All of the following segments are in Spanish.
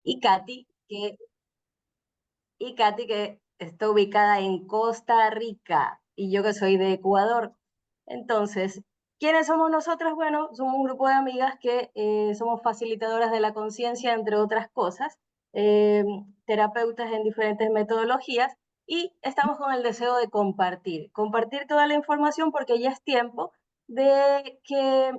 y Katy, que está ubicada en Costa Rica, y yo que soy de Ecuador. Entonces, ¿quiénes somos nosotras? Bueno, somos un grupo de amigas que somos facilitadoras de la conciencia, entre otras cosas, eh, terapeutas en diferentes metodologías, y estamos con el deseo de compartir toda la información porque ya es tiempo de que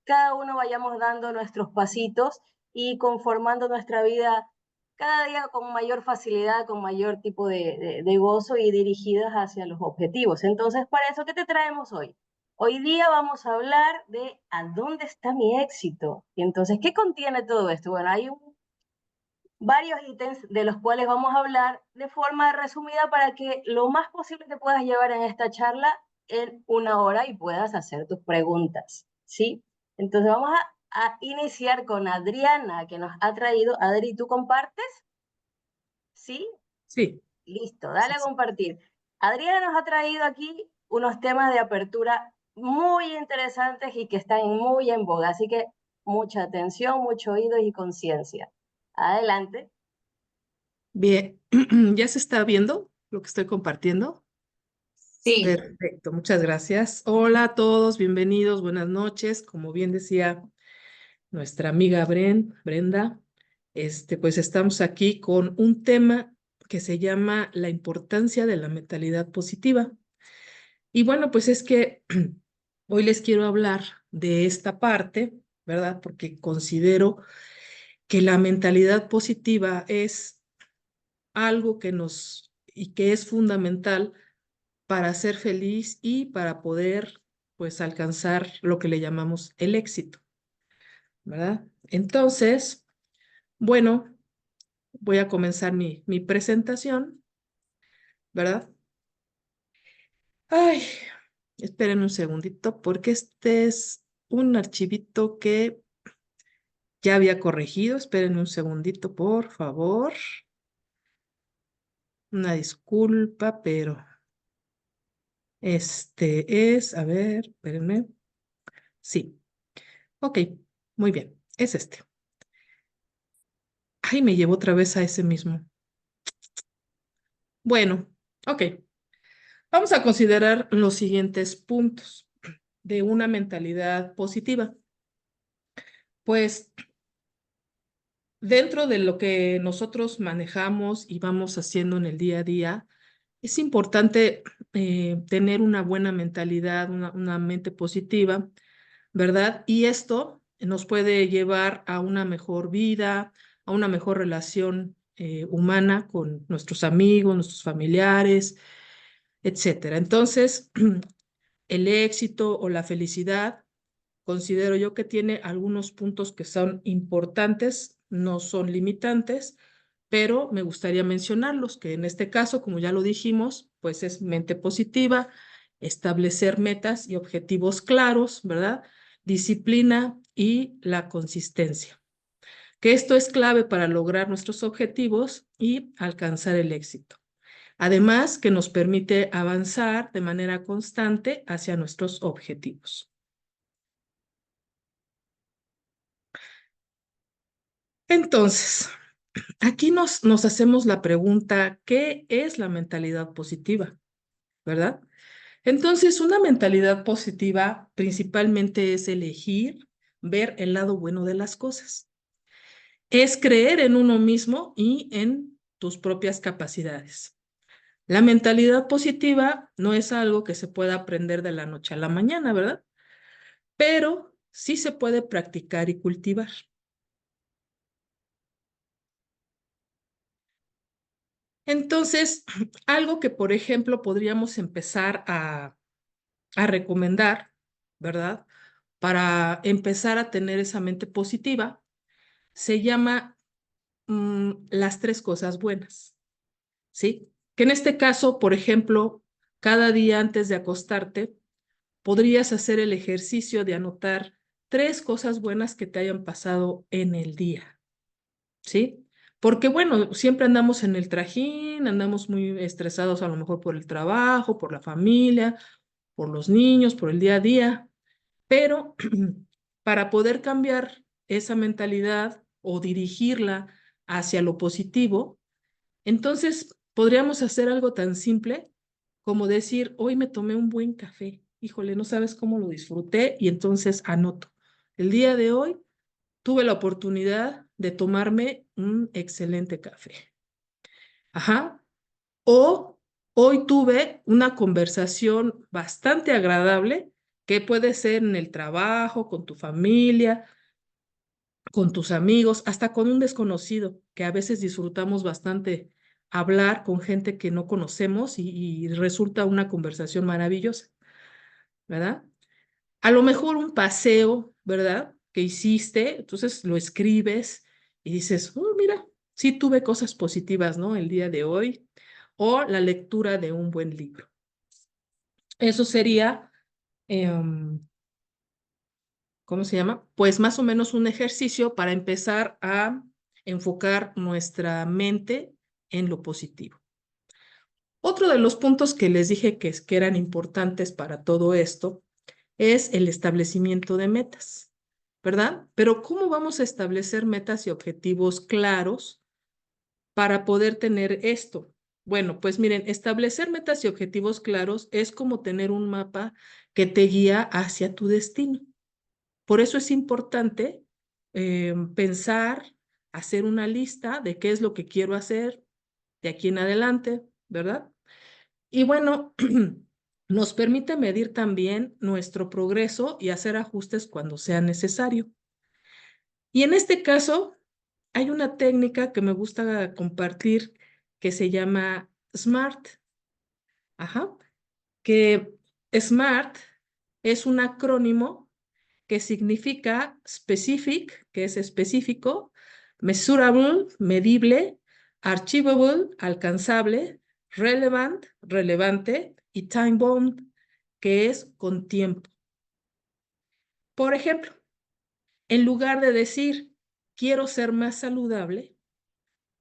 cada uno vayamos dando nuestros pasitos y conformando nuestra vida cada día con mayor facilidad, con mayor tipo de gozo y dirigidas hacia los objetivos. Entonces, para eso, ¿qué te traemos hoy? Hoy día vamos a hablar de ¿a dónde está mi éxito? Y entonces, ¿qué contiene todo esto? Bueno, hay varios ítems de los cuales vamos a hablar de forma resumida para que lo más posible te puedas llevar en esta charla en una hora y puedas hacer tus preguntas, ¿sí? Entonces vamos a iniciar con Adriana, que nos ha traído. Adri, ¿tú compartes? ¿Sí? Sí, Listo, sí, dale a sí. compartir. Adriana nos ha traído aquí unos temas de apertura muy interesantes y que están muy en boga, así que mucha atención, mucho oído y conciencia. Adelante. Bien, ¿ya se está viendo lo que estoy compartiendo? Sí. Perfecto, muchas gracias. Hola a todos, bienvenidos, buenas noches. Como bien decía nuestra amiga Brenda, pues estamos aquí con un tema que se llama la importancia de la mentalidad positiva. Y bueno, pues es que hoy les quiero hablar de esta parte, ¿verdad? Porque considero que la mentalidad positiva es algo que y que es fundamental para ser feliz y para poder, pues, alcanzar lo que le llamamos el éxito, ¿verdad? Entonces, bueno, voy a comenzar mi presentación, ¿verdad? Ay, espérenme un segundito, porque este es un archivito que ya había corregido. Espérenme un segundito, por favor. Una disculpa, pero a ver, espérenme. Sí, ok, muy bien, es este. Ay, me llevo otra vez a ese mismo. Bueno, ok, vamos a considerar los siguientes puntos de una mentalidad positiva. Pues dentro de lo que nosotros manejamos y vamos haciendo en el día a día, es importante tener una buena mentalidad, una mente positiva, ¿verdad? Y esto nos puede llevar a una mejor vida, a una mejor relación humana con nuestros amigos, nuestros familiares, etcétera. Entonces, el éxito o la felicidad, considero yo que tiene algunos puntos que son importantes, no son limitantes, pero me gustaría mencionarlos, que en este caso, como ya lo dijimos, pues es mente positiva, establecer metas y objetivos claros, ¿verdad? Disciplina y la consistencia. Que esto es clave para lograr nuestros objetivos y alcanzar el éxito. Además, que nos permite avanzar de manera constante hacia nuestros objetivos. Entonces, aquí nos hacemos la pregunta, ¿qué es la mentalidad positiva? ¿Verdad? Entonces, una mentalidad positiva principalmente es elegir ver el lado bueno de las cosas. Es creer en uno mismo y en tus propias capacidades. La mentalidad positiva no es algo que se pueda aprender de la noche a la mañana, ¿verdad? Pero sí se puede practicar y cultivar. Entonces, algo que, por ejemplo, podríamos empezar a recomendar, ¿verdad? Para empezar a tener esa mente positiva, se llama las tres cosas buenas, ¿sí? Que en este caso, por ejemplo, cada día antes de acostarte, podrías hacer el ejercicio de anotar tres cosas buenas que te hayan pasado en el día, ¿sí? Porque bueno, siempre andamos en el trajín, andamos muy estresados a lo mejor por el trabajo, por la familia, por los niños, por el día a día, pero para poder cambiar esa mentalidad o dirigirla hacia lo positivo, entonces podríamos hacer algo tan simple como decir, hoy me tomé un buen café, híjole, no sabes cómo lo disfruté, y entonces anoto. El día de hoy tuve la oportunidad de tomarme un excelente café. Ajá. O hoy tuve una conversación bastante agradable que puede ser en el trabajo, con tu familia, con tus amigos, hasta con un desconocido, que a veces disfrutamos bastante hablar con gente que no conocemos y resulta una conversación maravillosa, ¿verdad? A lo mejor un paseo, ¿verdad? Que hiciste, entonces lo escribes y dices, oh, mira, sí tuve cosas positivas, ¿no? El día de hoy, o la lectura de un buen libro. Eso sería, ¿cómo se llama? Pues más o menos un ejercicio para empezar a enfocar nuestra mente en lo positivo. Otro de los puntos que les dije que eran importantes para todo esto es el establecimiento de metas, ¿verdad? Pero ¿cómo vamos a establecer metas y objetivos claros para poder tener esto? Bueno, pues miren, establecer metas y objetivos claros es como tener un mapa que te guía hacia tu destino. Por eso es importante pensar, hacer una lista de qué es lo que quiero hacer de aquí en adelante, ¿verdad? Y bueno, nos permite medir también nuestro progreso y hacer ajustes cuando sea necesario. Y en este caso, hay una técnica que me gusta compartir que se llama SMART. Ajá. Que SMART es un acrónimo que significa specific, que es específico, measurable, medible, achievable, alcanzable, relevant, relevante, y time bound, que es con tiempo. Por ejemplo, en lugar de decir quiero ser más saludable,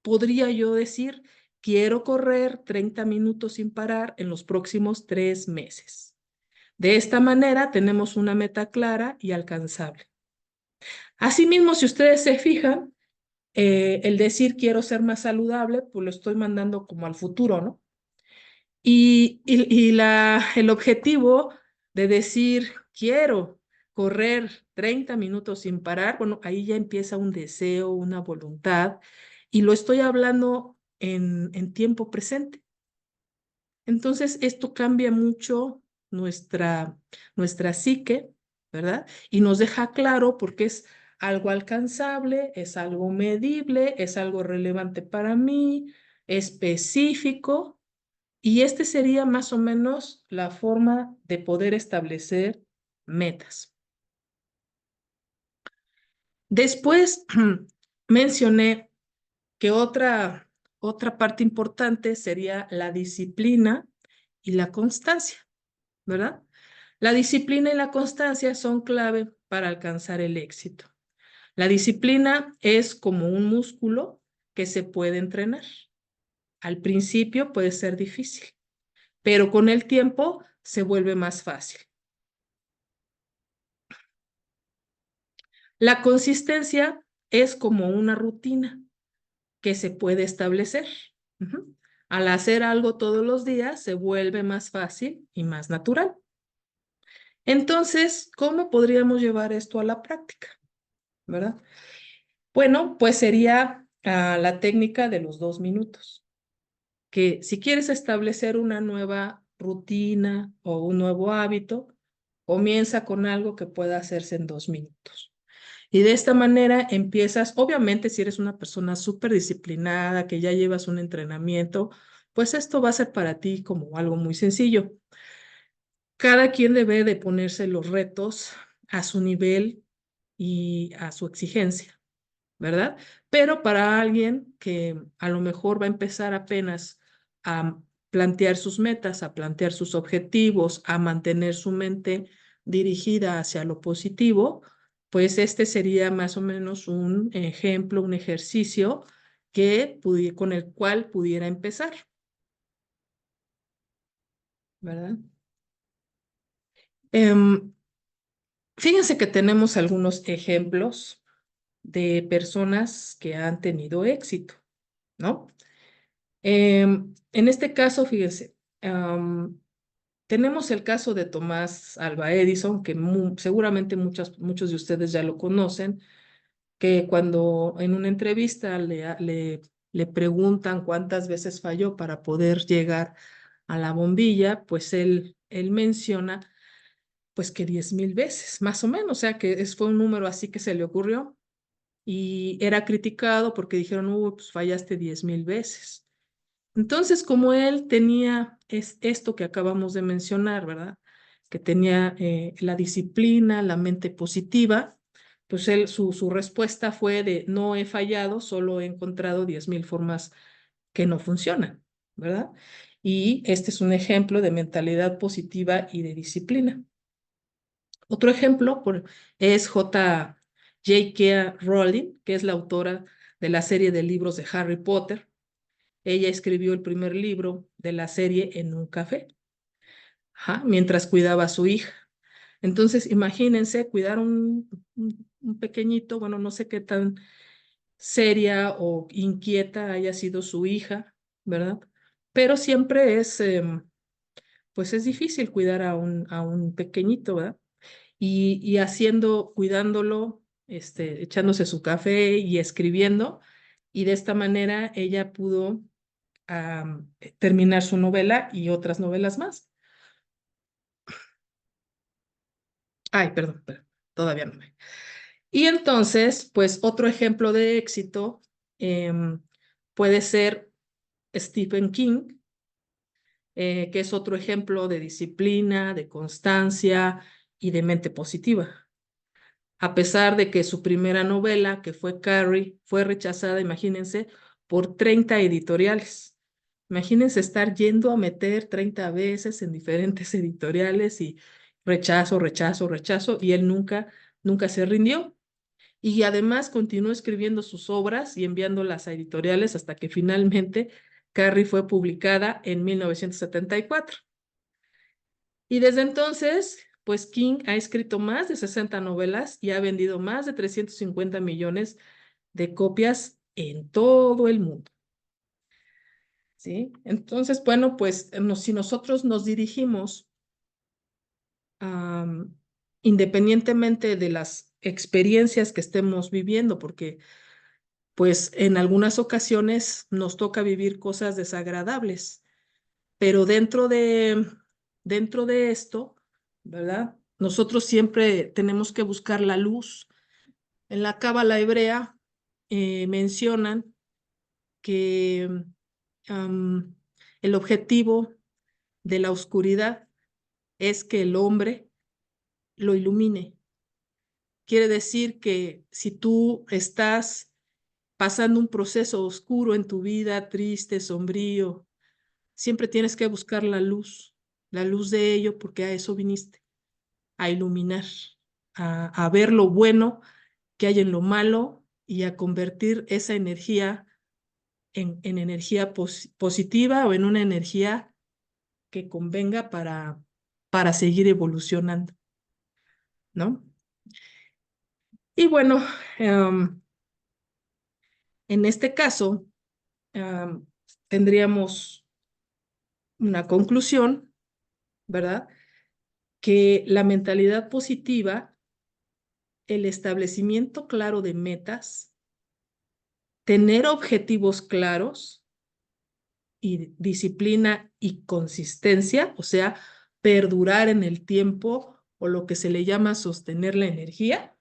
podría yo decir quiero correr 30 minutos sin parar en los próximos 3 meses. De esta manera tenemos una meta clara y alcanzable. Asimismo, si ustedes se fijan, el decir quiero ser más saludable, pues lo estoy mandando como al futuro, ¿no? El objetivo de decir quiero correr 30 minutos sin parar, bueno, ahí ya empieza un deseo, una voluntad, y lo estoy hablando en tiempo presente. Entonces, esto cambia mucho nuestra psique, ¿verdad? Y nos deja claro porque es algo alcanzable, es algo medible, es algo relevante para mí, específico, y este sería más o menos la forma de poder establecer metas. Después mencioné que otra parte importante sería la disciplina y la constancia, ¿verdad? La disciplina y la constancia son clave para alcanzar el éxito. La disciplina es como un músculo que se puede entrenar. Al principio puede ser difícil, pero con el tiempo se vuelve más fácil. La consistencia es como una rutina que se puede establecer. Ujú. Al hacer algo todos los días se vuelve más fácil y más natural. Entonces, ¿cómo podríamos llevar esto a la práctica? ¿Verdad? Bueno, pues sería la técnica de los 2 minutos, que si quieres establecer una nueva rutina o un nuevo hábito, comienza con algo que pueda hacerse en 2 minutos. Y de esta manera empiezas, obviamente si eres una persona súper disciplinada, que ya llevas un entrenamiento, pues esto va a ser para ti como algo muy sencillo. Cada quien debe de ponerse los retos a su nivel y a su exigencia, ¿verdad? Pero para alguien que a lo mejor va a empezar apenas a plantear sus metas, a plantear sus objetivos, a mantener su mente dirigida hacia lo positivo, pues este sería más o menos un ejemplo, un ejercicio con el cual pudiera empezar, ¿verdad? Fíjense que tenemos algunos ejemplos de personas que han tenido éxito, ¿no? En este caso, fíjense, tenemos el caso de Tomás Alva Edison, que seguramente muchos de ustedes ya lo conocen, que cuando en una entrevista le preguntan cuántas veces falló para poder llegar a la bombilla, pues él menciona pues que 10,000 veces, más o menos, o sea que fue un número así que se le ocurrió y era criticado porque dijeron, pues fallaste 10,000 veces. Entonces, como él tenía esto que acabamos de mencionar, ¿verdad? Que tenía la disciplina, la mente positiva, pues su respuesta fue de no he fallado, solo he encontrado 10,000 formas que no funcionan, ¿verdad? Y este es un ejemplo de mentalidad positiva y de disciplina. Otro ejemplo es J.K. Rowling, que es la autora de la serie de libros de Harry Potter. Ella escribió el primer libro de la serie en un café, mientras cuidaba a su hija. Entonces, imagínense cuidar un pequeñito, bueno, no sé qué tan seria o inquieta haya sido su hija, ¿verdad? Pero siempre pues es difícil cuidar a un pequeñito, ¿verdad? Y cuidándolo, echándose su café y escribiendo, y de esta manera ella pudo terminar su novela y otras novelas más. Ay, perdón, todavía no me. Y entonces, pues otro ejemplo de éxito puede ser Stephen King, que es otro ejemplo de disciplina, de constancia y de mente positiva. A pesar de que su primera novela, que fue Carrie, fue rechazada, imagínense, por 30 editoriales. Imagínense estar yendo a meter 30 veces en diferentes editoriales y rechazo, rechazo, rechazo, y él nunca se rindió. Y además continuó escribiendo sus obras y enviándolas a editoriales hasta que finalmente Carrie fue publicada en 1974. Y desde entonces, pues King ha escrito más de 60 novelas y ha vendido más de 350 millones de copias en todo el mundo. ¿Sí? Entonces, bueno, pues si nosotros nos dirigimos, independientemente de las experiencias que estemos viviendo, porque pues en algunas ocasiones nos toca vivir cosas desagradables, pero dentro de esto, ¿verdad? Nosotros siempre tenemos que buscar la luz. En la Cábala hebrea mencionan que um, el objetivo de la oscuridad es que el hombre lo ilumine. Quiere decir que si tú estás pasando un proceso oscuro en tu vida, triste, sombrío, siempre tienes que buscar la luz de ello, porque a eso viniste, a iluminar, a ver lo bueno que hay en lo malo y a convertir esa energía en energía positiva o en una energía que convenga para seguir evolucionando, ¿no? Y bueno, en este caso, um, tendríamos una conclusión, ¿verdad? Que la mentalidad positiva, el establecimiento claro de metas, tener objetivos claros y disciplina y consistencia, o sea, perdurar en el tiempo o lo que se le llama sostener la energía,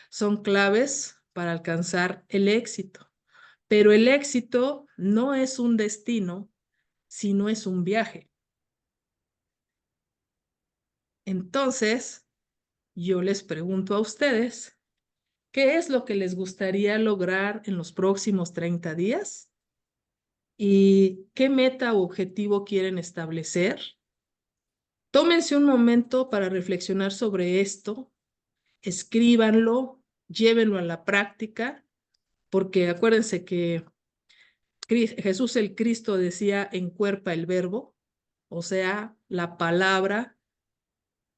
son claves para alcanzar el éxito. Pero el éxito no es un destino, sino es un viaje. Entonces, yo les pregunto a ustedes, ¿qué es lo que les gustaría lograr en los próximos 30 días? ¿Y qué meta o objetivo quieren establecer? Tómense un momento para reflexionar sobre esto, escríbanlo, llévenlo a la práctica, porque acuérdense que Jesús el Cristo decía encuerpa el verbo, o sea, la palabra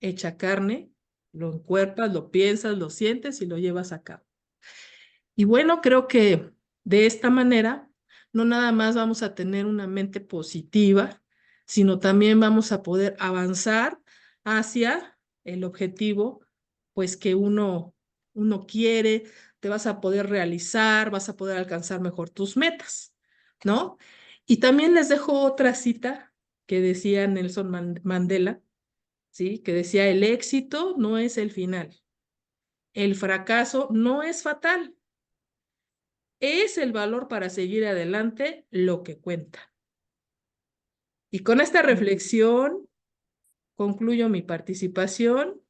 hecha carne, lo encuerpas, lo piensas, lo sientes y lo llevas a cabo. Y bueno, creo que de esta manera no nada más vamos a tener una mente positiva, sino también vamos a poder avanzar hacia el objetivo, pues que uno quiere, te vas a poder realizar, vas a poder alcanzar mejor tus metas, ¿no? Y también les dejo otra cita que decía Nelson Mandela, ¿sí? Que decía, el éxito no es el final, el fracaso no es fatal. Es el valor para seguir adelante lo que cuenta. Y con esta reflexión concluyo mi participación.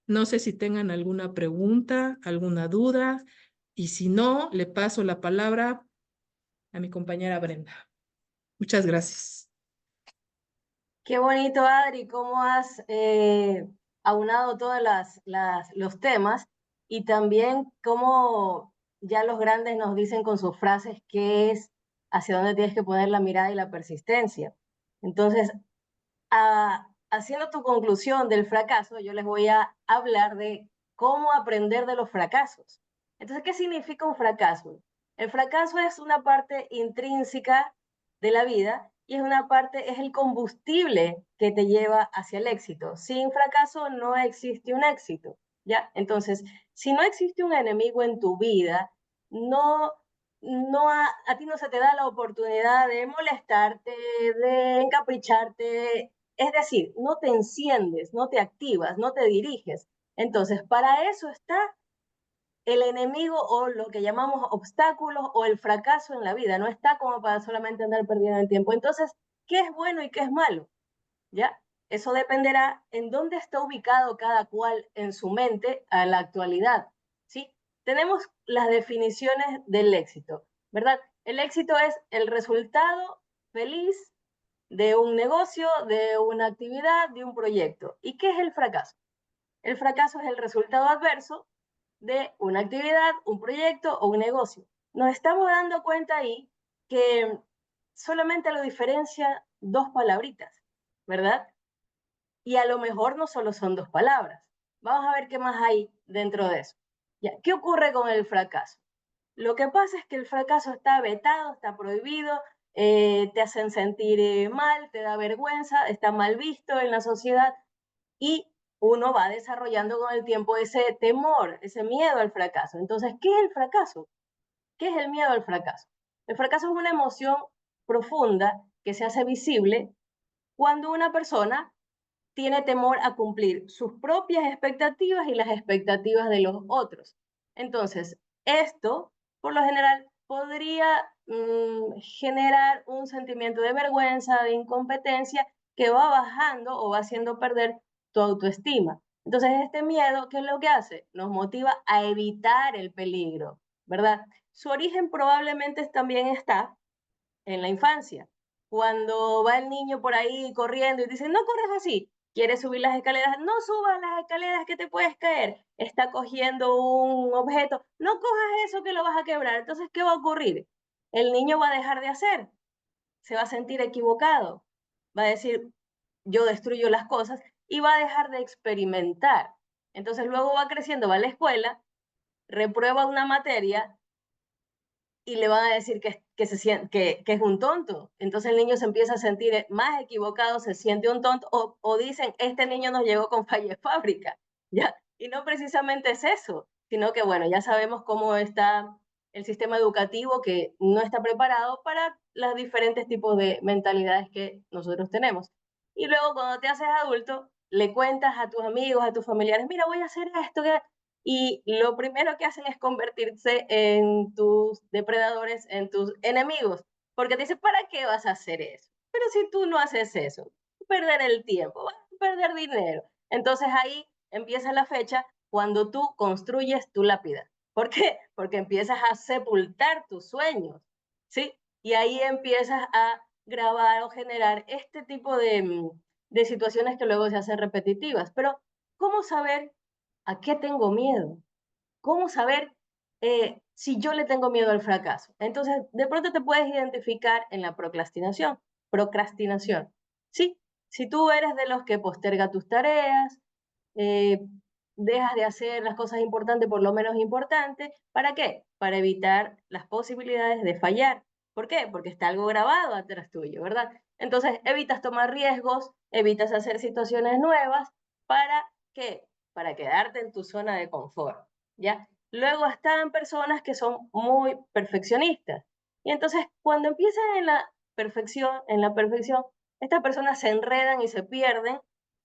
No sé si tengan alguna pregunta, alguna duda, y si no, le paso la palabra a mi compañera Brenda. Muchas gracias. Qué bonito, Adri, cómo has aunado todos los temas y también cómo ya los grandes nos dicen con sus frases qué es, hacia dónde tienes que poner la mirada y la persistencia. Entonces, haciendo tu conclusión del fracaso, yo les voy a hablar de cómo aprender de los fracasos. Entonces, ¿qué significa un fracaso? El fracaso es una parte intrínseca de la vida y es una parte, es el combustible que te lleva hacia el éxito. Sin fracaso no existe un éxito, ¿ya? Entonces, si no existe un enemigo en tu vida, no, a ti no se te da la oportunidad de molestarte, de encapricharte, es decir, no te enciendes, no te activas, no te diriges. Entonces, para eso está el enemigo o lo que llamamos obstáculos o el fracaso en la vida. No está como para solamente andar perdiendo el tiempo. Entonces, ¿qué es bueno y qué es malo? ¿Ya? Eso dependerá en dónde está ubicado cada cual en su mente a la actualidad. ¿Sí? Tenemos las definiciones del éxito, ¿verdad? El éxito es el resultado feliz de un negocio, de una actividad, de un proyecto. ¿Y qué es el fracaso? El fracaso es el resultado adverso de una actividad, un proyecto o un negocio. Nos estamos dando cuenta ahí que solamente lo diferencia dos palabritas, ¿verdad? Y a lo mejor no solo son dos palabras. Vamos a ver qué más hay dentro de eso. Ya, ¿qué ocurre con el fracaso? Lo que pasa es que el fracaso está vetado, está prohibido, te hacen sentir mal, te da vergüenza, está mal visto en la sociedad y uno va desarrollando con el tiempo ese temor, ese miedo al fracaso. Entonces, ¿qué es el fracaso? ¿Qué es el miedo al fracaso? El fracaso es una emoción profunda que se hace visible cuando una persona tiene temor a cumplir sus propias expectativas y las expectativas de los otros. Entonces, esto, por lo general, podría generar un sentimiento de vergüenza, de incompetencia, que va bajando o va haciendo perder tu autoestima. Entonces, este miedo, ¿qué es lo que hace? Nos motiva a evitar el peligro, ¿verdad? Su origen probablemente también está en la infancia. Cuando va el niño por ahí corriendo y dice, no corras así, quiere subir las escaleras, no subas las escaleras que te puedes caer, está cogiendo un objeto, no cojas eso que lo vas a quebrar. Entonces, ¿qué va a ocurrir? El niño va a dejar de hacer, se va a sentir equivocado, va a decir, yo destruyo las cosas y va a dejar de experimentar. Entonces, luego va creciendo, va a la escuela, reprueba una materia y le van a decir que es un tonto. Entonces el niño se empieza a sentir más equivocado, se siente un tonto, o dicen, este niño nos llegó con falla de fábrica, ¿ya? Y no precisamente es eso, sino que, bueno, ya sabemos cómo está el sistema educativo que no está preparado para los diferentes tipos de mentalidades que nosotros tenemos. Y luego cuando te haces adulto, le cuentas a tus amigos, a tus familiares, mira, voy a hacer esto, y lo primero que hacen es convertirse en tus depredadores, en tus enemigos, porque te dicen, ¿para qué vas a hacer eso? Pero si tú no haces eso, perder el tiempo, vas a perder dinero. Entonces ahí empieza la fecha cuando tú construyes tu lápida. ¿Por qué? Porque empiezas a sepultar tus sueños, ¿sí? Y ahí empiezas a grabar o generar este tipo de situaciones que luego se hacen repetitivas. Pero, ¿cómo saber a qué tengo miedo? ¿Cómo saber si yo le tengo miedo al fracaso? Entonces, de pronto te puedes identificar en la procrastinación. Procrastinación. Sí, si tú eres de los que posterga tus tareas, eh, dejas de hacer las cosas importantes por lo menos importante. ¿Para qué? Para evitar las posibilidades de fallar. ¿Por qué? Porque está algo grabado atrás tuyo, ¿verdad? Entonces, evitas tomar riesgos, evitas hacer situaciones nuevas. ¿Para qué? Para quedarte en tu zona de confort, ¿ya? Luego están personas que son muy perfeccionistas. Y entonces, cuando empiezan en la perfección, estas personas se enredan y se pierden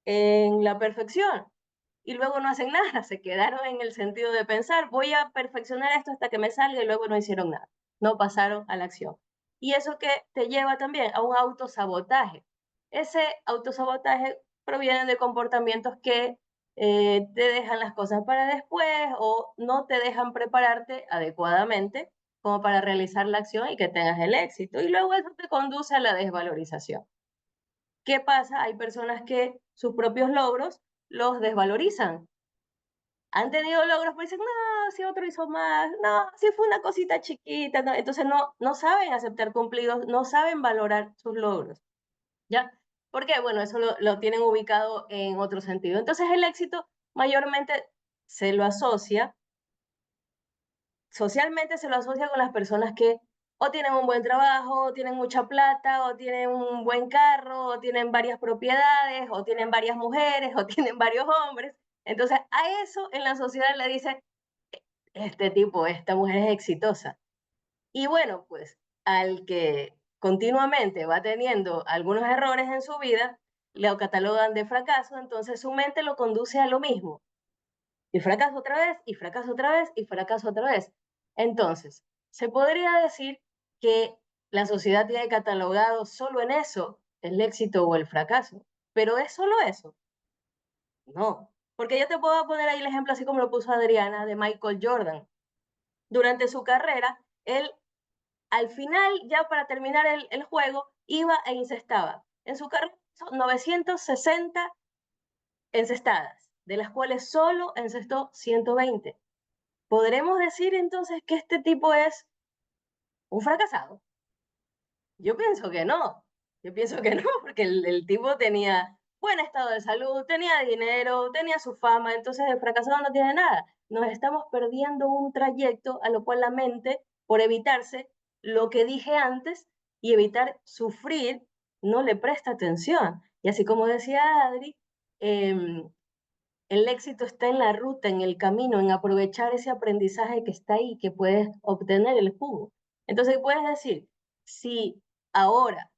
en la perfección y luego no hacen nada, se quedaron en el sentido de pensar, voy a perfeccionar esto hasta que me salga y luego no hicieron nada, no pasaron a la acción. Y eso que te lleva también a un autosabotaje. Ese autosabotaje proviene de comportamientos que te dejan las cosas para después o no te dejan prepararte adecuadamente como para realizar la acción y que tengas el éxito. Y luego eso te conduce a la desvalorización. ¿Qué pasa? Hay personas que sus propios logros los desvalorizan. Han tenido logros, pero dicen, no, si otro hizo más, no, si fue una cosita chiquita, no. Entonces no saben aceptar cumplidos, no saben valorar sus logros, ¿ya? ¿Por qué? Bueno, eso lo tienen ubicado en otro sentido. Entonces el éxito mayormente se lo asocia, socialmente se lo asocia con las personas que o tienen un buen trabajo, o tienen mucha plata, o tienen un buen carro, o tienen varias propiedades, o tienen varias mujeres, o tienen varios hombres. Entonces, a eso en la sociedad le dice, este tipo, esta mujer es exitosa. Y bueno, pues al que continuamente va teniendo algunos errores en su vida, le catalogan de fracaso, entonces su mente lo conduce a lo mismo. Y fracaso otra vez, y fracaso otra vez, y fracaso otra vez. Entonces, se podría decir que la sociedad tiene catalogado solo en eso el éxito o el fracaso, pero ¿es solo eso? No, porque yo te puedo poner ahí el ejemplo, así como lo puso Adriana, de Michael Jordan. Durante su carrera, él al final, ya para terminar el juego, iba e incestaba. En su carrera, 960 encestadas, de las cuales solo encestó 120. ¿Podremos decir entonces que este tipo es un fracasado? Yo pienso que no. Yo pienso que no, porque el tipo tenía buen estado de salud, tenía dinero, tenía su fama, entonces el fracasado no tiene nada. Nos estamos perdiendo un trayecto a lo cual la mente, por evitarse lo que dije antes y evitar sufrir, no le presta atención. Y así como decía Adri, el éxito está en la ruta, en el camino, en aprovechar ese aprendizaje que está ahí, que puedes obtener el jugo. Entonces puedes decir, si ahora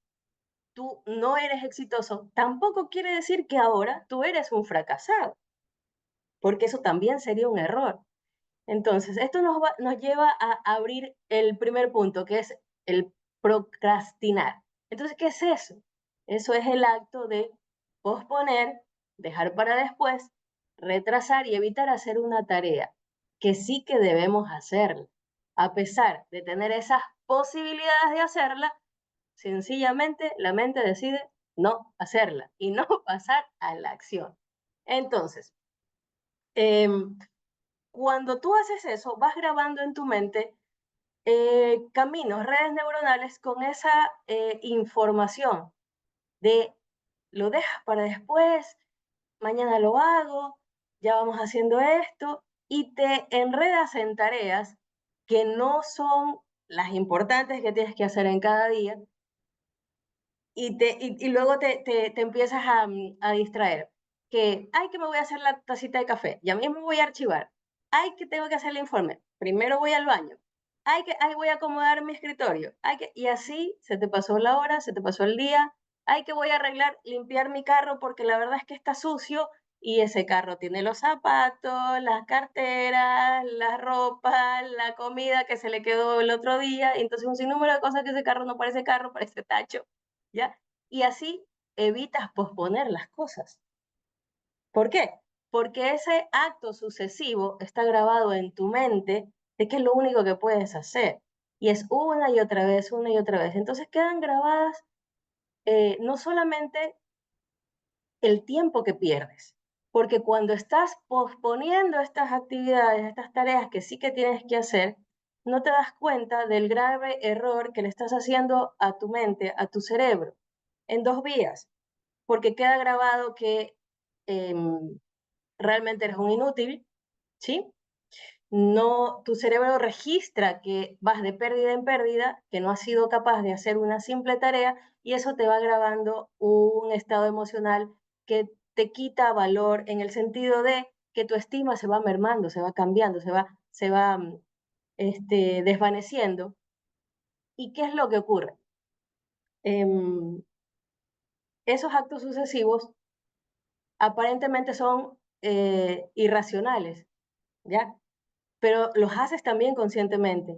tú no eres exitoso, tampoco quiere decir que ahora tú eres un fracasado, porque eso también sería un error. Entonces, esto nos lleva a abrir el primer punto, que es el procrastinar. Entonces, ¿qué es eso? Eso es el acto de posponer, dejar para después, retrasar y evitar hacer una tarea que sí que debemos hacerla. A pesar de tener esas posibilidades de hacerla, sencillamente la mente decide no hacerla y no pasar a la acción. Entonces, eh, cuando tú haces eso, vas grabando en tu mente caminos, redes neuronales con esa información de lo dejas para después, mañana lo hago, ya vamos haciendo esto, y te enredas en tareas que no son las importantes que tienes que hacer en cada día, y luego te empiezas a distraer. Que, ay, que me voy a hacer la tacita de café, ya mismo voy a archivar. Ay, que tengo que hacer el informe, primero voy al baño. Ay, voy a acomodar mi escritorio. Y así se te pasó la hora, se te pasó el día. Ay, que voy a arreglar, limpiar mi carro porque la verdad es que está sucio y ese carro tiene los zapatos, las carteras, la ropa, la comida que se le quedó el otro día. Y entonces un sinnúmero de cosas que ese carro, parece tacho. ¿Ya? Y así evitas posponer las cosas. ¿Por qué? Porque ese acto sucesivo está grabado en tu mente de que es lo único que puedes hacer. Y es una y otra vez, una y otra vez. Entonces quedan grabadas no solamente el tiempo que pierdes, porque cuando estás posponiendo estas actividades, estas tareas que sí que tienes que hacer, no te das cuenta del grave error que le estás haciendo a tu mente, a tu cerebro, en dos vías, porque queda grabado que realmente eres un inútil, ¿sí? No, tu cerebro registra que vas de pérdida en pérdida, que no has sido capaz de hacer una simple tarea y eso te va grabando un estado emocional que te quita valor en el sentido de que tu estima se va mermando, se va cambiando, se va desvaneciendo. ¿Y qué es lo que ocurre? Em, Esos actos sucesivos aparentemente son irracionales, ¿ya? Pero los haces también conscientemente.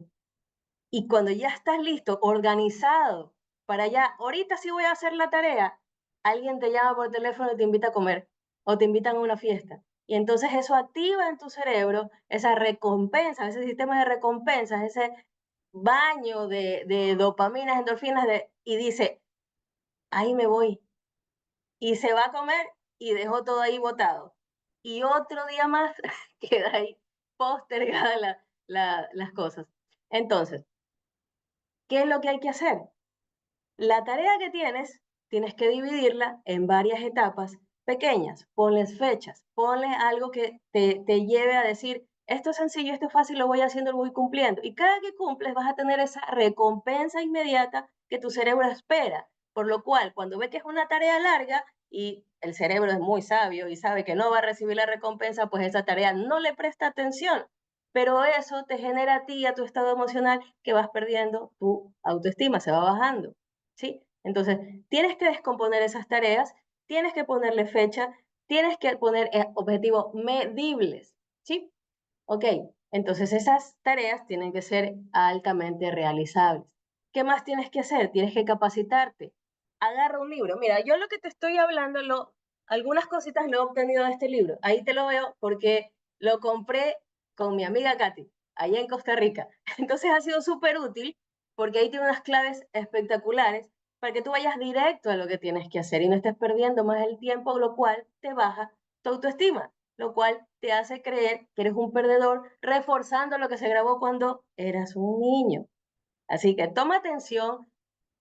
Y cuando ya estás listo, organizado, para ya, ahorita sí voy a hacer la tarea, alguien te llama por teléfono y te invita a comer o te invitan a una fiesta. Y entonces eso activa en tu cerebro esa recompensa, ese sistema de recompensas, ese baño de dopaminas, endorfinas, y dice, ahí me voy. Y se va a comer y dejó todo ahí botado. Y otro día más queda ahí postergada las cosas. Entonces, ¿qué es lo que hay que hacer? La tarea que tienes que dividirla en varias etapas pequeñas, ponles fechas, ponle algo que te lleve a decir, esto es sencillo, esto es fácil, lo voy haciendo, lo voy cumpliendo. Y cada que cumples vas a tener esa recompensa inmediata que tu cerebro espera. Por lo cual, cuando ve que es una tarea larga y el cerebro es muy sabio y sabe que no va a recibir la recompensa, pues esa tarea no le presta atención. Pero eso te genera a ti, a tu estado emocional, que vas perdiendo tu autoestima, se va bajando. ¿Sí? Entonces, tienes que descomponer esas tareas, tienes que ponerle fecha, tienes que poner objetivos medibles, ¿sí? Ok, entonces esas tareas tienen que ser altamente realizables. ¿Qué más tienes que hacer? Tienes que capacitarte. Agarra un libro. Mira, yo lo que te estoy hablando, algunas cositas lo he obtenido de este libro. Ahí te lo veo porque lo compré con mi amiga Katy, allá en Costa Rica. Entonces ha sido súper útil porque ahí tiene unas claves espectaculares para que tú vayas directo a lo que tienes que hacer y no estés perdiendo más el tiempo, lo cual te baja tu autoestima, lo cual te hace creer que eres un perdedor, reforzando lo que se grabó cuando eras un niño. Así que toma atención,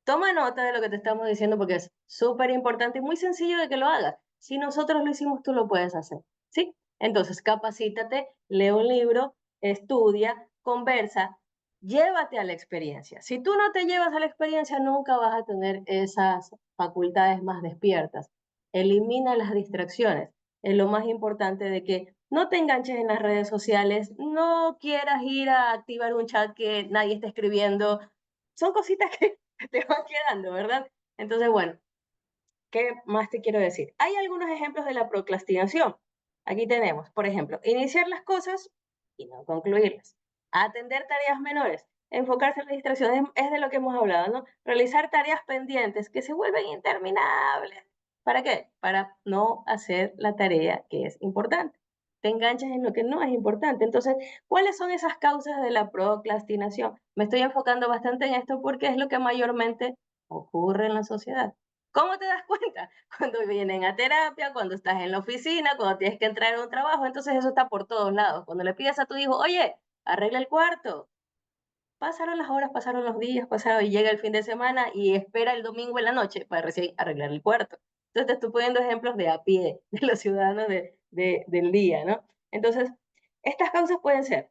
toma nota de lo que te estamos diciendo porque es súper importante y muy sencillo de que lo hagas. Si nosotros lo hicimos, tú lo puedes hacer, ¿sí? Entonces, capacítate, lee un libro, estudia, conversa, llévate a la experiencia. Si tú no te llevas a la experiencia, nunca vas a tener esas facultades más despiertas. Elimina las distracciones. Es lo más importante de que no te enganches en las redes sociales, no quieras ir a activar un chat que nadie está escribiendo. Son cositas que te van quedando, ¿verdad? Entonces, bueno, ¿qué más te quiero decir? Hay algunos ejemplos de la procrastinación. Aquí tenemos, por ejemplo, iniciar las cosas y no concluirlas. Atender tareas menores. Enfocarse en las distracciones es de lo que hemos hablado, ¿no? Realizar tareas pendientes que se vuelven interminables. ¿Para qué? Para no hacer la tarea que es importante. Te enganchas en lo que no es importante. Entonces, ¿cuáles son esas causas de la procrastinación? Me estoy enfocando bastante en esto porque es lo que mayormente ocurre en la sociedad. ¿Cómo te das cuenta? Cuando vienen a terapia, cuando estás en la oficina, cuando tienes que entrar a un trabajo, entonces eso está por todos lados. Cuando le pides a tu hijo, oye, arregla el cuarto. Pasaron las horas, pasaron los días, pasaron y llega el fin de semana y espera el domingo en la noche para recién arreglar el cuarto. Entonces te estoy poniendo ejemplos de a pie, de los ciudadanos del día, ¿no? Entonces, estas causas pueden ser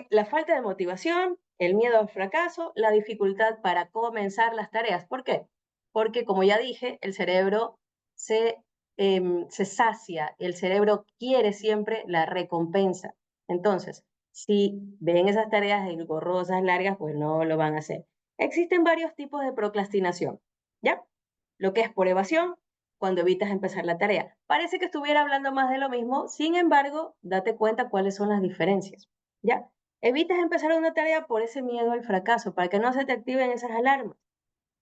la falta de motivación, el miedo al fracaso, la dificultad para comenzar las tareas. ¿Por qué? Porque, como ya dije, el cerebro se, se sacia, el cerebro quiere siempre la recompensa. Entonces, si ven esas tareas engorrosas, largas, pues no lo van a hacer. Existen varios tipos de procrastinación, ¿ya? Lo que es por evasión, cuando evitas empezar la tarea. Parece que estuviera hablando más de lo mismo, sin embargo, date cuenta cuáles son las diferencias, ¿ya? Evitas empezar una tarea por ese miedo al fracaso, para que no se te activen esas alarmas,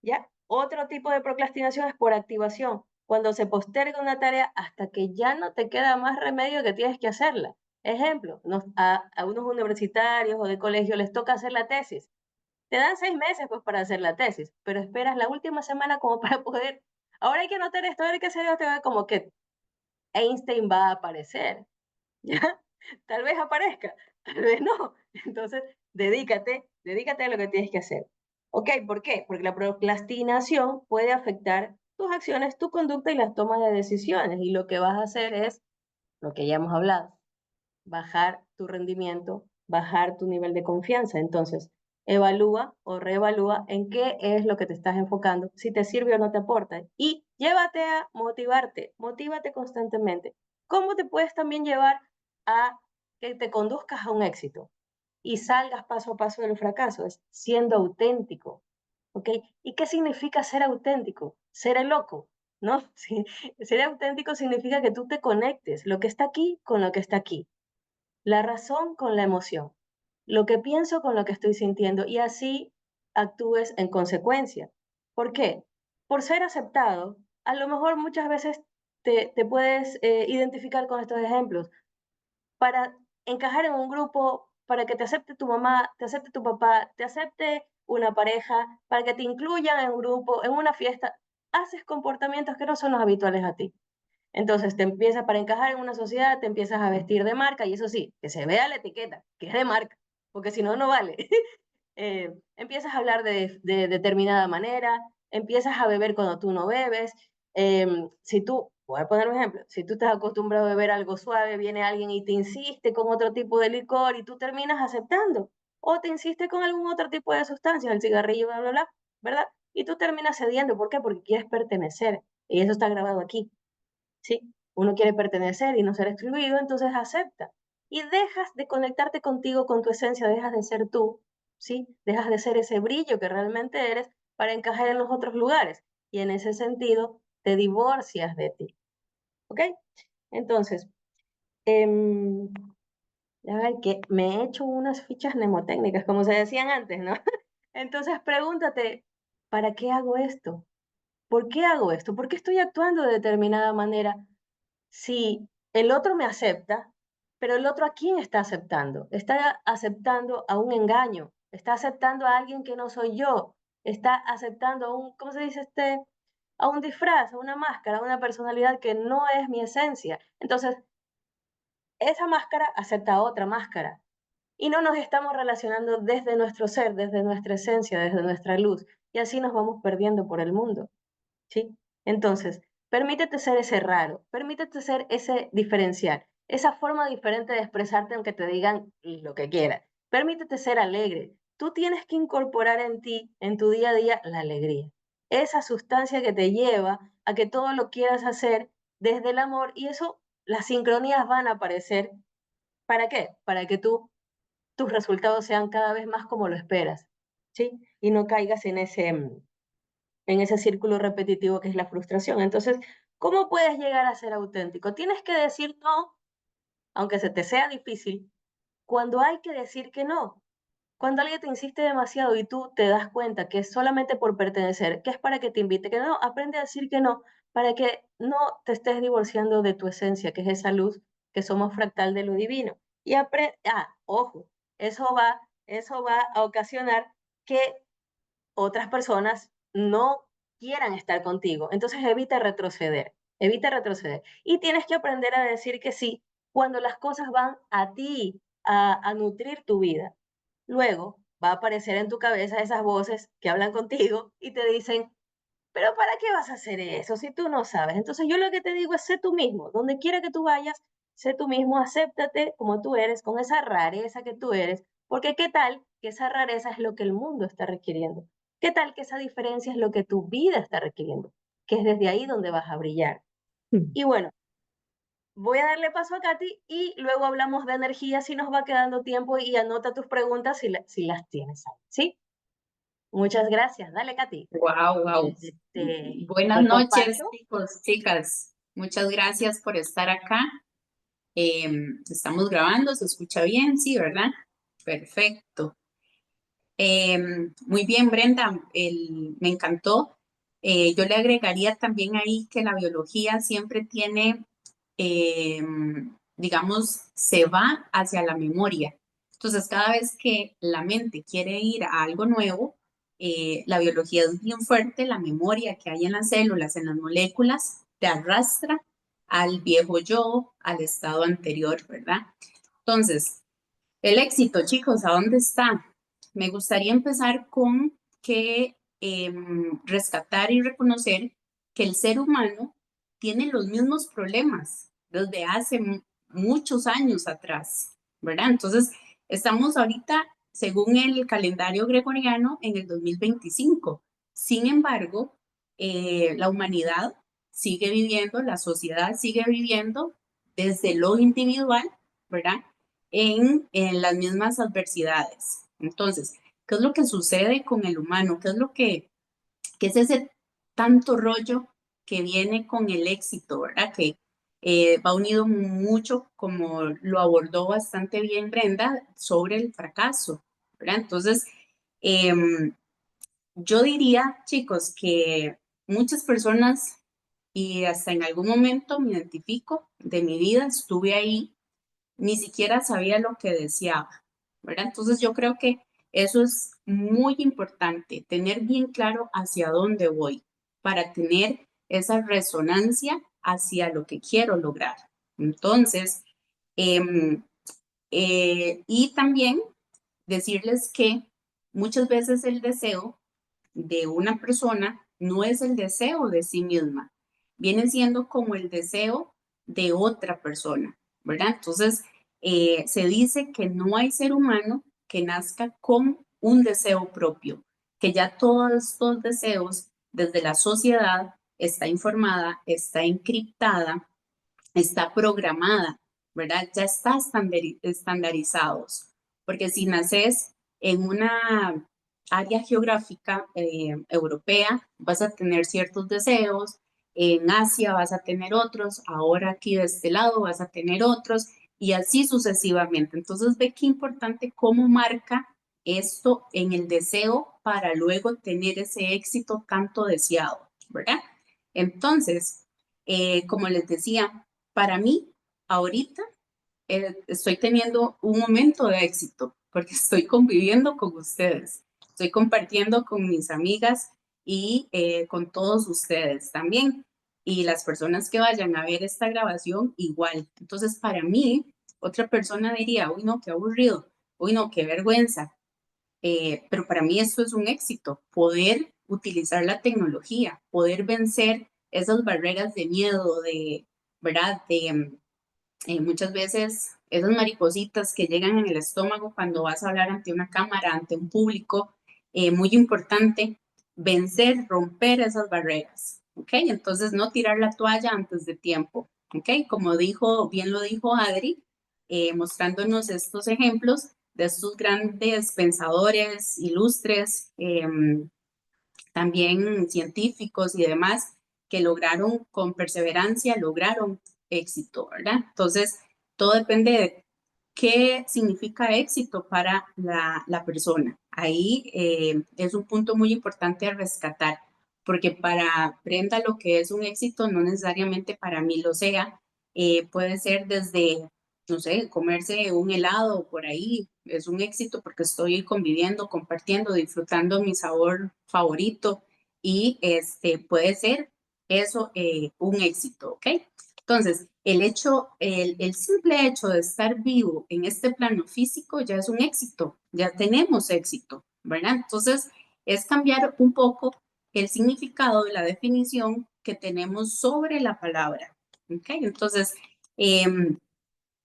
¿ya? Otro tipo de procrastinación es por activación, cuando se posterga una tarea hasta que ya no te queda más remedio que tienes que hacerla. Ejemplo, a unos universitarios o de colegio les toca hacer la tesis. Te dan 6 meses pues para hacer la tesis, pero esperas la última semana como para poder, ahora hay que anotar esto, ahora hay que hacer esto, como que Einstein va a aparecer, ¿ya? Tal vez aparezca, tal vez no. Entonces, dedícate a lo que tienes que hacer. ¿Ok? ¿Por qué? Porque la procrastinación puede afectar tus acciones, tu conducta y las tomas de decisiones. Y lo que vas a hacer es lo que ya hemos hablado, bajar tu rendimiento, bajar tu nivel de confianza. Entonces, evalúa o reevalúa en qué es lo que te estás enfocando, si te sirve o no te aporta. Y llévate a motivarte, motívate constantemente. ¿Cómo te puedes también llevar a que te conduzcas a un éxito y salgas paso a paso del fracaso? Es siendo auténtico, ¿ok? ¿Y qué significa ser auténtico? Ser el loco, ¿no? Sí, ser auténtico significa que tú te conectes lo que está aquí con lo que está aquí, la razón con la emoción, lo que pienso con lo que estoy sintiendo y así actúes en consecuencia. ¿Por qué? Por ser aceptado, a lo mejor muchas veces te puedes identificar con estos ejemplos. Para encajar en un grupo, para que te acepte tu mamá, te acepte tu papá, te acepte una pareja, para que te incluyan en un grupo, en una fiesta, haces comportamientos que no son los habituales a ti. Entonces te empiezas, para encajar en una sociedad, te empiezas a vestir de marca y eso sí, que se vea la etiqueta, que es de marca, porque si no, no vale. Empiezas a hablar de determinada manera, empiezas a beber cuando tú no bebes. Si tú, voy a poner un ejemplo, si tú estás acostumbrado a beber algo suave, viene alguien y te insiste con otro tipo de licor y tú terminas aceptando, o te insiste con algún otro tipo de sustancia, el cigarrillo, bla, bla, bla, ¿verdad? Y tú terminas cediendo, ¿por qué? Porque quieres pertenecer, y eso está grabado aquí. ¿Sí? Uno quiere pertenecer y no ser excluido, entonces acepta. Y dejas de conectarte contigo, con tu esencia, dejas de ser tú, ¿sí? Dejas de ser ese brillo que realmente eres para encajar en los otros lugares. Y en ese sentido, te divorcias de ti, ¿ok? Entonces, eh, a ver, que me he hecho unas fichas mnemotécnicas, como se decían antes, ¿no? Entonces, pregúntate, ¿para qué hago esto? ¿Por qué hago esto? ¿Por qué estoy actuando de determinada manera? Si el otro me acepta, pero el otro, ¿a quién está aceptando? Está aceptando a un engaño, está aceptando a alguien que no soy yo, está aceptando a un, ¿cómo se dice este? A un disfraz, a una máscara, a una personalidad que no es mi esencia. Entonces, esa máscara acepta a otra máscara y no nos estamos relacionando desde nuestro ser, desde nuestra esencia, desde nuestra luz, y así nos vamos perdiendo por el mundo. ¿Sí? Entonces, permítete ser ese raro, permítete ser ese diferencial, esa forma diferente de expresarte aunque te digan lo que quieras. Permítete ser alegre. Tú tienes que incorporar en ti, en tu día a día, la alegría. Esa sustancia que te lleva a que todo lo quieras hacer desde el amor y eso, las sincronías van a aparecer. ¿Para qué? Para que tus resultados sean cada vez más como lo esperas, ¿sí? Y no caigas en ese círculo repetitivo que es la frustración. Entonces, ¿cómo puedes llegar a ser auténtico? Tienes que decir no, aunque se te sea difícil, cuando hay que decir que no. Cuando alguien te insiste demasiado y tú te das cuenta que es solamente por pertenecer, que es para que te invite, que no, aprende a decir que no, para que no te estés divorciando de tu esencia, que es esa luz, que somos fractal de lo divino. Y ojo, eso va a ocasionar que otras personas no quieran estar contigo. Entonces evita retroceder, evita retroceder. Y tienes que aprender a decir que sí cuando las cosas van a ti, a nutrir tu vida. Luego va a aparecer en tu cabeza esas voces que hablan contigo y te dicen, pero ¿para qué vas a hacer eso si tú no sabes? Entonces yo lo que te digo es sé tú mismo, donde quiera que tú vayas, sé tú mismo, acéptate como tú eres, con esa rareza que tú eres, porque qué tal que esa rareza es lo que el mundo está requiriendo, qué tal que esa diferencia es lo que tu vida está requiriendo, que es desde ahí donde vas a brillar. Mm. Y bueno, voy a darle paso a Katy y luego hablamos de energía si nos va quedando tiempo y anota tus preguntas si las tienes ahí, ¿sí? Muchas gracias. Dale, Katy. Wow, wow. Buenas Te noches, comparto. chicos, chicas. Muchas gracias por estar acá. Estamos grabando, ¿se escucha bien? Sí, ¿verdad? Perfecto. Muy bien, Brenda, me encantó. Yo le agregaría también ahí que la biología siempre tiene, digamos, se va hacia la memoria. Entonces, cada vez que la mente quiere ir a algo nuevo, la biología es bien fuerte, la memoria que hay en las células, en las moléculas, te arrastra al viejo yo, al estado anterior, ¿verdad? Entonces, el éxito, chicos, ¿a dónde está? Me gustaría empezar con que rescatar y reconocer que el ser humano tiene los mismos problemas desde hace muchos años atrás, ¿verdad? Entonces, estamos ahorita, según el calendario gregoriano, en el 2025. Sin embargo, la humanidad sigue viviendo, la sociedad sigue viviendo desde lo individual, ¿verdad? En las mismas adversidades. Entonces, ¿qué es lo que sucede con el humano? ¿Qué es ese tanto rollo que viene con el éxito, ¿verdad? Que va unido mucho, como lo abordó bastante bien Brenda, sobre el fracaso, ¿verdad? Entonces, yo diría, chicos, que muchas personas, y hasta en algún momento me identifico de mi vida, estuve ahí, ni siquiera sabía lo que deseaba, ¿verdad? Entonces yo creo que eso es muy importante, tener bien claro hacia dónde voy para tener esa resonancia hacia lo que quiero lograr. Entonces, y también decirles que muchas veces el deseo de una persona no es el deseo de sí misma, viene siendo como el deseo de otra persona, ¿verdad? Entonces, se dice que no hay ser humano que nazca con un deseo propio, que ya todos estos deseos desde la sociedad está informada, está encriptada, está programada, ¿verdad? Ya está estandarizados, porque si naces en una área geográfica europea, vas a tener ciertos deseos, en Asia vas a tener otros, ahora aquí de este lado vas a tener otros, y así sucesivamente. Entonces ve qué importante cómo marca esto en el deseo para luego tener ese éxito tanto deseado, ¿verdad? Entonces, como les decía, para mí, ahorita estoy teniendo un momento de éxito porque estoy conviviendo con ustedes, estoy compartiendo con mis amigas y con todos ustedes también. Y las personas que vayan a ver esta grabación, igual. Entonces, para mí, otra persona diría, uy, no, qué aburrido, uy, no, qué vergüenza. Pero para mí esto es un éxito, poder utilizar la tecnología, poder vencer esas barreras de miedo, de, ¿verdad? De muchas veces esas maripositas que llegan en el estómago cuando vas a hablar ante una cámara, ante un público, muy importante vencer, romper esas barreras, ¿ok? Entonces no tirar la toalla antes de tiempo, ¿ok? Como dijo, bien lo dijo Adri, mostrándonos estos ejemplos de estos grandes pensadores, ilustres, también científicos y demás, que lograron con perseverancia, lograron éxito, ¿verdad? Entonces, todo depende de qué significa éxito para la persona. Ahí es un punto muy importante a rescatar, porque para Brenda lo que es un éxito no necesariamente para mí lo sea. Puede ser desde, no sé, comerse un helado por ahí, es un éxito porque estoy conviviendo, compartiendo, disfrutando mi sabor favorito y puede ser eso un éxito, ¿ok? Entonces, el simple hecho de estar vivo en este plano físico ya es un éxito, ya tenemos éxito, ¿verdad? Entonces, es cambiar un poco el significado de la definición que tenemos sobre la palabra, ¿ok? Entonces,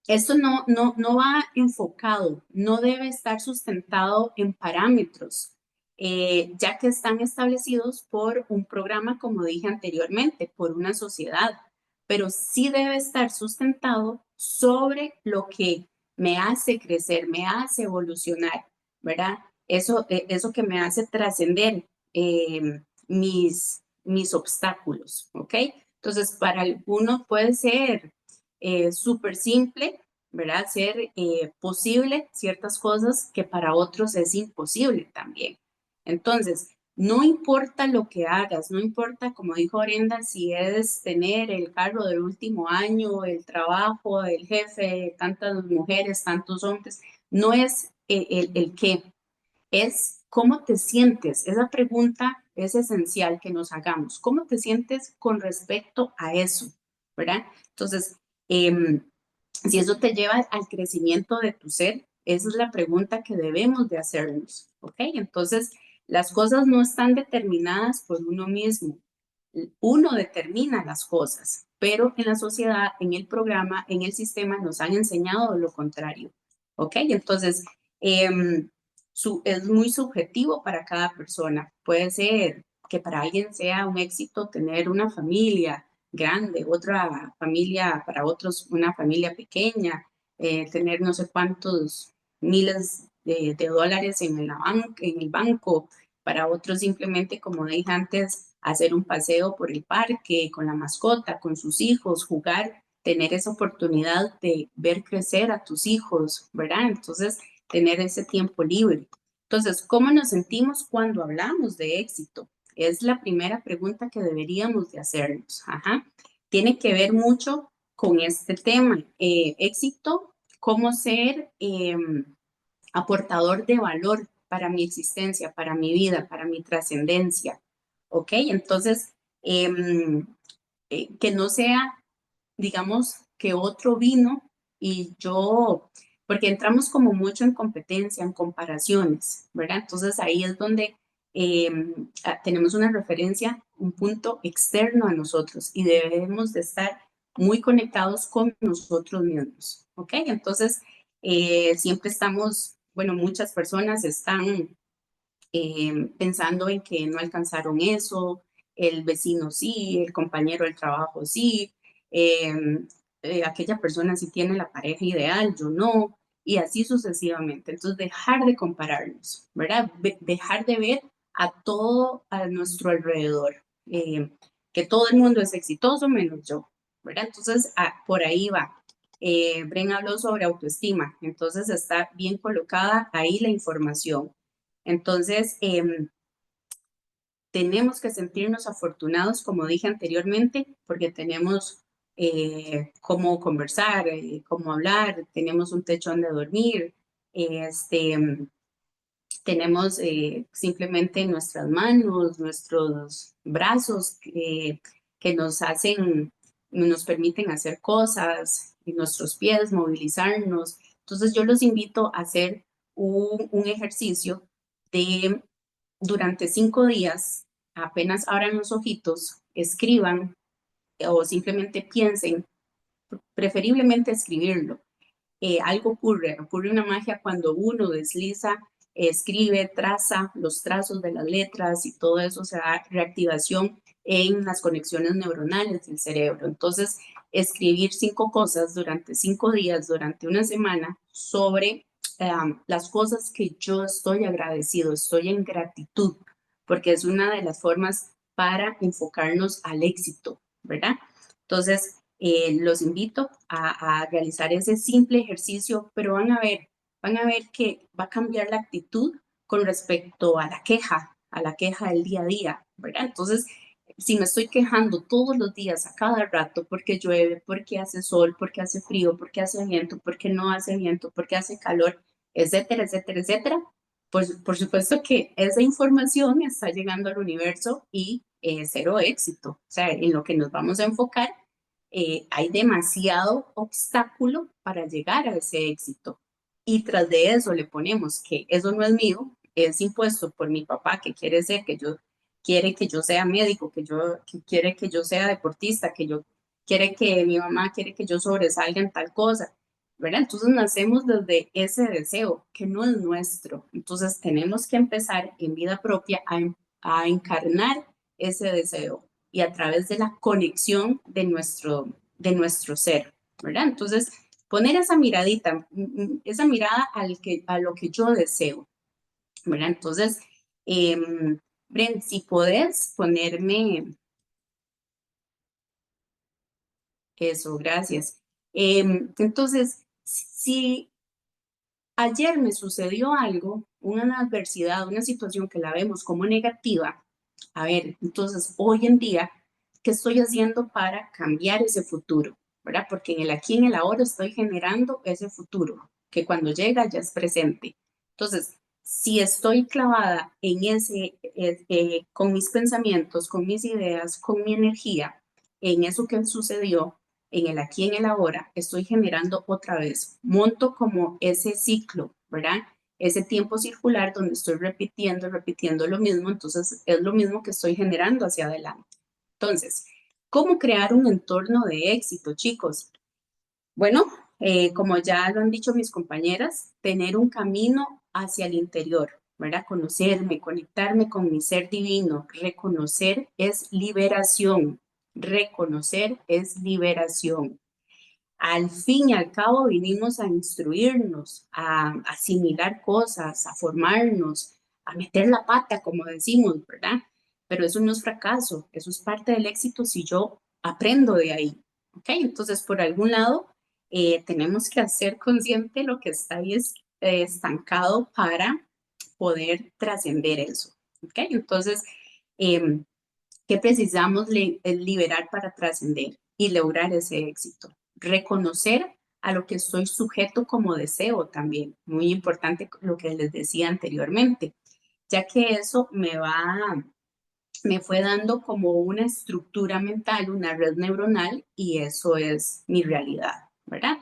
esto no va enfocado, no debe estar sustentado en parámetros, ya que están establecidos por un programa, como dije anteriormente, por una sociedad, pero sí debe estar sustentado sobre lo que me hace crecer, me hace evolucionar, ¿verdad? Eso que me hace trascender mis obstáculos, ¿ok? Entonces, para algunos puede ser súper simple, ¿verdad? Ser posible ciertas cosas que para otros es imposible también. Entonces, no importa lo que hagas, no importa, como dijo Brenda, si es tener el carro del último año, el trabajo, el jefe, tantas mujeres, tantos hombres, no es el qué, es cómo te sientes. Esa pregunta es esencial que nos hagamos. ¿Cómo te sientes con respecto a eso? ¿Verdad? Entonces, si eso te lleva al crecimiento de tu ser, esa es la pregunta que debemos de hacernos, ¿ok? Entonces, las cosas no están determinadas por uno mismo. uno determina las cosas, pero en la sociedad, en el programa, en el sistema nos han enseñado lo contrario, ¿ok? Entonces, es muy subjetivo para cada persona. Puede ser que para alguien sea un éxito tener una familia grande, otra familia, para otros una familia pequeña, tener no sé cuántos miles de dólares en el banco, para otros simplemente, como dije antes, hacer un paseo por el parque con la mascota, con sus hijos, jugar, tener esa oportunidad de ver crecer a tus hijos, ¿verdad? Entonces, tener ese tiempo libre. Entonces, ¿cómo nos sentimos cuando hablamos de éxito? Es la primera pregunta que deberíamos de hacernos. Ajá. Tiene que ver mucho con este tema. Éxito, cómo ser aportador de valor para mi existencia, para mi vida, para mi trascendencia. ¿Ok? Entonces, que no sea, digamos, que otro vino y yo, porque entramos como mucho en competencia, en comparaciones, ¿verdad? Entonces ahí es donde tenemos una referencia, un punto externo a nosotros y debemos de estar muy conectados con nosotros mismos, ¿ok? Entonces, siempre estamos, bueno, muchas personas están pensando en que no alcanzaron eso, el vecino sí, el compañero del trabajo sí, eh, aquella persona sí tiene la pareja ideal, yo no, y así sucesivamente. Entonces, dejar de compararnos, ¿verdad? Dejar de ver a todo a nuestro alrededor, que todo el mundo es exitoso menos yo, ¿verdad? Entonces, por ahí va. Bren habló sobre autoestima, entonces está bien colocada ahí la información. Entonces, tenemos que sentirnos afortunados, como dije anteriormente, porque tenemos cómo conversar, cómo hablar, tenemos un techo donde dormir, tenemos simplemente nuestras manos, nuestros brazos que nos hacen, nos permiten hacer cosas, y nuestros pies, movilizarnos. Entonces, yo los invito a hacer un ejercicio de durante 5 días, apenas abran los ojitos, escriban o simplemente piensen, preferiblemente escribirlo. Algo ocurre una magia cuando uno desliza, escribe, traza los trazos de las letras y todo eso se da reactivación en las conexiones neuronales del cerebro. Entonces, escribir 5 cosas durante 5 días, durante una semana, sobre las cosas que yo estoy agradecido, estoy en gratitud, porque es una de las formas para enfocarnos al éxito, ¿verdad? Entonces, los invito a realizar ese simple ejercicio, pero van a ver que va a cambiar la actitud con respecto a la queja del día a día, ¿verdad? Entonces, si me estoy quejando todos los días, a cada rato, porque llueve, porque hace sol, porque hace frío, porque hace viento, porque no hace viento, porque hace calor, etcétera, etcétera, etcétera, pues por supuesto que esa información está llegando al universo y cero éxito. O sea, en lo que nos vamos a enfocar, hay demasiado obstáculo para llegar a ese éxito. Y tras de eso le ponemos que eso no es mío, es impuesto por mi papá que quiere que yo sea médico, que quiere que yo sea deportista, quiere que mi mamá quiere que yo sobresalga en tal cosa, ¿verdad? Entonces nacemos desde ese deseo que no es nuestro. Entonces tenemos que empezar en vida propia a encarnar ese deseo y a través de la conexión de nuestro ser, ¿verdad? Entonces, poner esa miradita, esa mirada a lo que yo deseo, ¿verdad? Entonces, Bren, si podés ponerme eso, gracias. Entonces, si ayer me sucedió algo, una adversidad, una situación que la vemos como negativa, a ver, entonces hoy en día, ¿qué estoy haciendo para cambiar ese futuro? ¿Verdad? Porque en el aquí y en el ahora estoy generando ese futuro, que cuando llega ya es presente. Entonces, si estoy clavada en con mis pensamientos, con mis ideas, con mi energía, en eso que sucedió, en el aquí, en el ahora, estoy generando otra vez, monto como ese ciclo, ¿verdad? Ese tiempo circular donde estoy repitiendo lo mismo, entonces es lo mismo que estoy generando hacia adelante. Entonces, ¿cómo crear un entorno de éxito, chicos? Bueno, como ya lo han dicho mis compañeras, tener un camino hacia el interior, ¿verdad? Conocerme, conectarme con mi ser divino. Reconocer es liberación. Reconocer es liberación. Al fin y al cabo vinimos a instruirnos, a asimilar cosas, a formarnos, a meter la pata, como decimos, ¿verdad? Pero eso no es fracaso, eso es parte del éxito si yo aprendo de ahí, ¿ok? Entonces, por algún lado, tenemos que hacer consciente lo que está ahí estancado para poder trascender eso, ¿ok? Entonces, ¿qué precisamos liberar para trascender y lograr ese éxito? Reconocer a lo que estoy sujeto como deseo también, muy importante lo que les decía anteriormente, ya que eso me fue dando como una estructura mental, una red neuronal y eso es mi realidad, ¿verdad?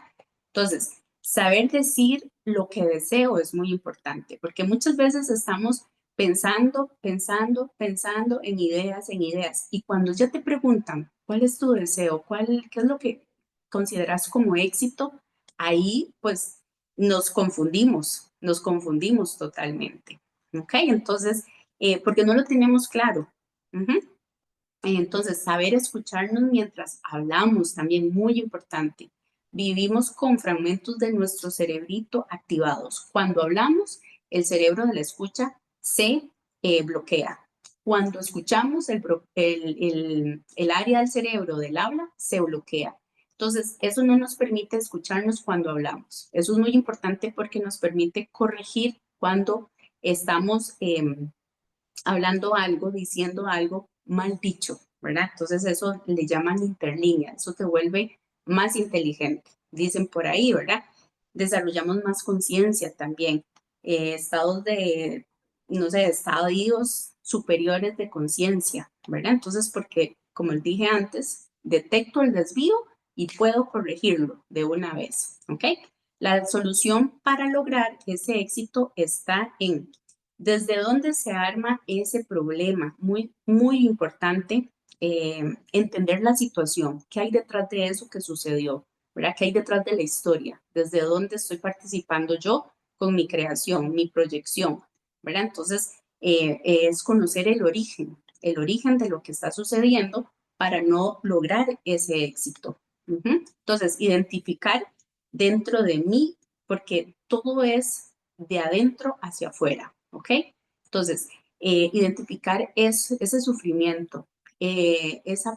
Entonces, saber decir lo que deseo es muy importante, porque muchas veces estamos pensando en ideas, y cuando ya te preguntan cuál es tu deseo, qué es lo que consideras como éxito, ahí pues nos confundimos totalmente, ¿ok? Entonces, porque no lo tenemos claro. Ujú. Entonces, saber escucharnos mientras hablamos también muy importante. Vivimos con fragmentos de nuestro cerebrito activados. Cuando hablamos, el cerebro de la escucha se bloquea. Cuando escuchamos, el área del cerebro del habla se bloquea. Entonces, eso no nos permite escucharnos cuando hablamos. Eso es muy importante porque nos permite corregir cuando estamos hablando algo, diciendo algo mal dicho, ¿verdad? Entonces eso le llaman interlínea, eso te vuelve más inteligente, dicen por ahí, ¿verdad? Desarrollamos más conciencia también, estados de, no sé, estadios superiores de conciencia, ¿verdad? Entonces, porque, como les dije antes, detecto el desvío y puedo corregirlo de una vez, ¿ok? La solución para lograr ese éxito está en desde dónde se arma ese problema. Muy, muy importante entender la situación, qué hay detrás de eso que sucedió, ¿verdad? ¿Qué hay detrás de la historia? ¿Desde dónde estoy participando yo con mi creación, mi proyección, ¿verdad? Entonces, es conocer el origen de lo que está sucediendo para no lograr ese éxito. Entonces, identificar dentro de mí, porque todo es de adentro hacia afuera, ¿ok? Entonces, identificar ese sufrimiento, ese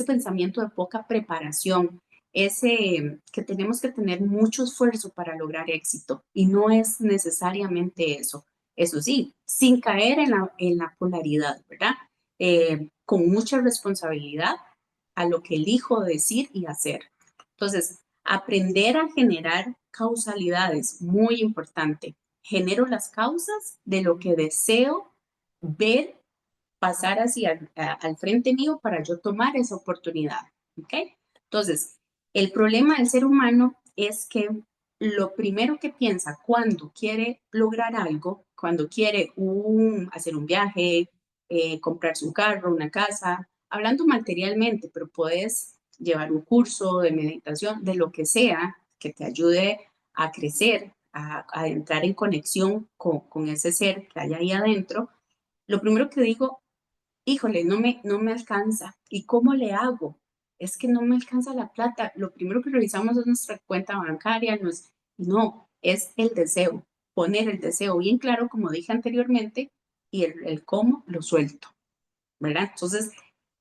pensamiento de poca preparación, que tenemos que tener mucho esfuerzo para lograr éxito y no es necesariamente eso. Eso sí, sin caer en la polaridad, ¿verdad? Con mucha responsabilidad a lo que elijo decir y hacer. Entonces, aprender a generar causalidades, muy importante. Genero las causas de lo que deseo ver pasar al frente mío para yo tomar esa oportunidad. ¿Ok? Entonces, el problema del ser humano es que lo primero que piensa cuando quiere lograr algo, cuando quiere hacer un viaje, comprarse un carro, una casa, hablando materialmente, pero puedes llevar un curso de meditación, de lo que sea que te ayude a crecer, a entrar en conexión con ese ser que hay ahí adentro. Lo primero que digo, híjole, no me alcanza. ¿Y cómo le hago? Es que no me alcanza la plata. Lo primero que revisamos es nuestra cuenta bancaria, no, es el deseo, poner el deseo bien claro, como dije anteriormente, y el cómo lo suelto, ¿verdad? Entonces,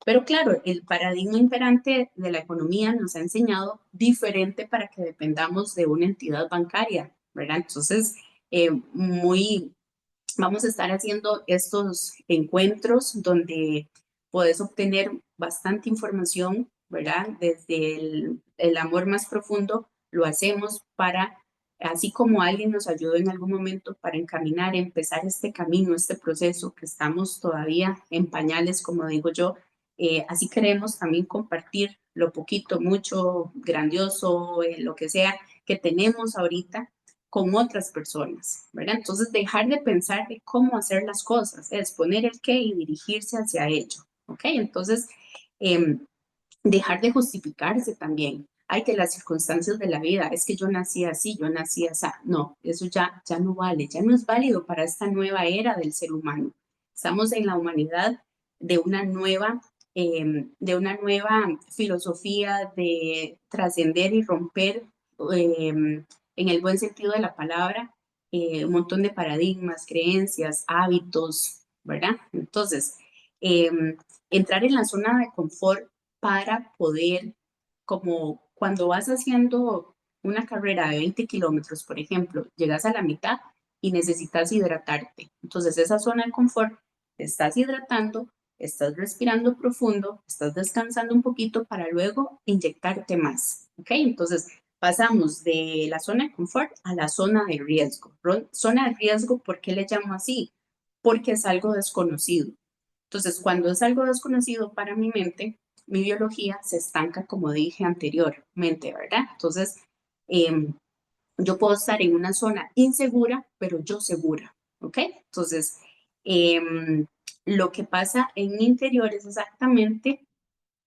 pero claro, el paradigma imperante de la economía nos ha enseñado diferente para que dependamos de una entidad bancaria, ¿verdad? Entonces, vamos a estar haciendo estos encuentros donde puedes obtener bastante información, ¿verdad? Desde el amor más profundo lo hacemos para, así como alguien nos ayudó en algún momento para encaminar, empezar este camino, este proceso que estamos todavía en pañales, como digo yo, así queremos también compartir lo poquito, mucho, grandioso, lo que sea que tenemos ahorita con otras personas, ¿verdad? Entonces, dejar de pensar de cómo hacer las cosas, es poner el qué y dirigirse hacia ello, ¿ok? ¿ok? Entonces, dejar de justificarse también. Hay que las circunstancias de la vida, es que yo nací así, yo nací así. No, eso ya no vale, ya no es válido para esta nueva era del ser humano. Estamos en la humanidad de una nueva filosofía de trascender y romper, en el buen sentido de la palabra, un montón de paradigmas, creencias, hábitos, ¿verdad? Entonces, entrar en la zona de confort para poder, como cuando vas haciendo una carrera de 20 kilómetros, por ejemplo, llegas a la mitad y necesitas hidratarte. Entonces, esa zona de confort, te estás hidratando, estás respirando profundo, estás descansando un poquito para luego inyectarte más. ¿Ok? Entonces, pasamos de la zona de confort a la zona de riesgo. Zona de riesgo, ¿por qué le llamo así? Porque es algo desconocido. Entonces, cuando es algo desconocido para mi mente, mi biología se estanca, como dije anteriormente, ¿verdad? Entonces, yo puedo estar en una zona insegura, pero yo segura, ¿ok? Entonces, lo que pasa en mi interior es exactamente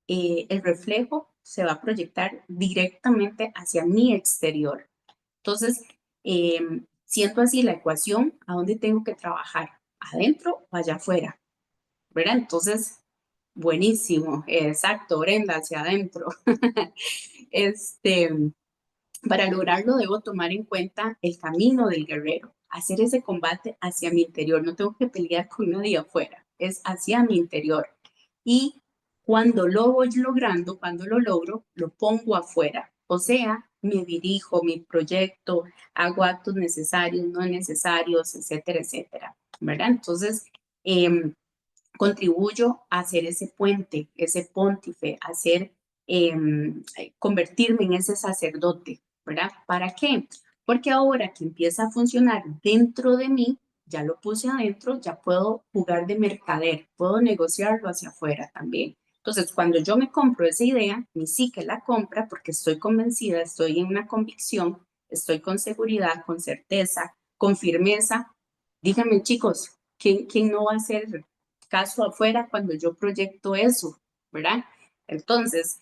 el reflejo se va a proyectar directamente hacia mi exterior. Entonces, siento así la ecuación, ¿a dónde tengo que trabajar? ¿Adentro o allá afuera? ¿Verdad? Entonces, buenísimo, exacto, Brenda, hacia adentro. Este, para lograrlo debo tomar en cuenta el camino del guerrero, hacer ese combate hacia mi interior. No tengo que pelear con nadie afuera, es hacia mi interior. Y cuando lo voy logrando, cuando lo logro, lo pongo afuera. O sea, me dirijo, mi proyecto, hago actos necesarios, no necesarios, etcétera, etcétera. ¿Verdad? Entonces, contribuyo a hacer ese puente, ese pontífice, a hacer, convertirme en ese sacerdote, ¿verdad? ¿Para qué? Porque ahora que empieza a funcionar dentro de mí, ya lo puse adentro, ya puedo jugar de mercader, puedo negociarlo hacia afuera también. Entonces, cuando yo me compro esa idea, mi psique la compra porque estoy convencida, estoy en una convicción, estoy con seguridad, con certeza, con firmeza. Díganme, chicos, ¿quién no va a hacer caso afuera cuando yo proyecto eso, ¿verdad? Entonces,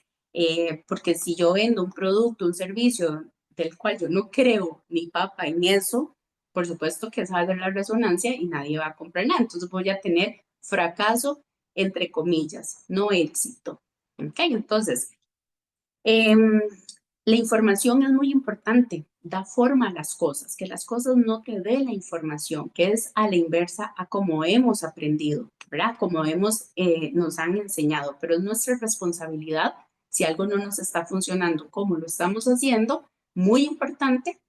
porque si yo vendo un producto, un servicio del cual yo no creo ni papa en eso, por supuesto que salga la resonancia y nadie va a comprar nada. Entonces voy a tener fracaso, entre comillas, no éxito. ¿Ok? Entonces, la información es muy importante, da forma a las cosas, que las cosas no te den la información, que es a la inversa a como hemos aprendido, ¿verdad? Como nos han enseñado, pero es nuestra responsabilidad si algo no nos está funcionando como lo estamos haciendo, muy importante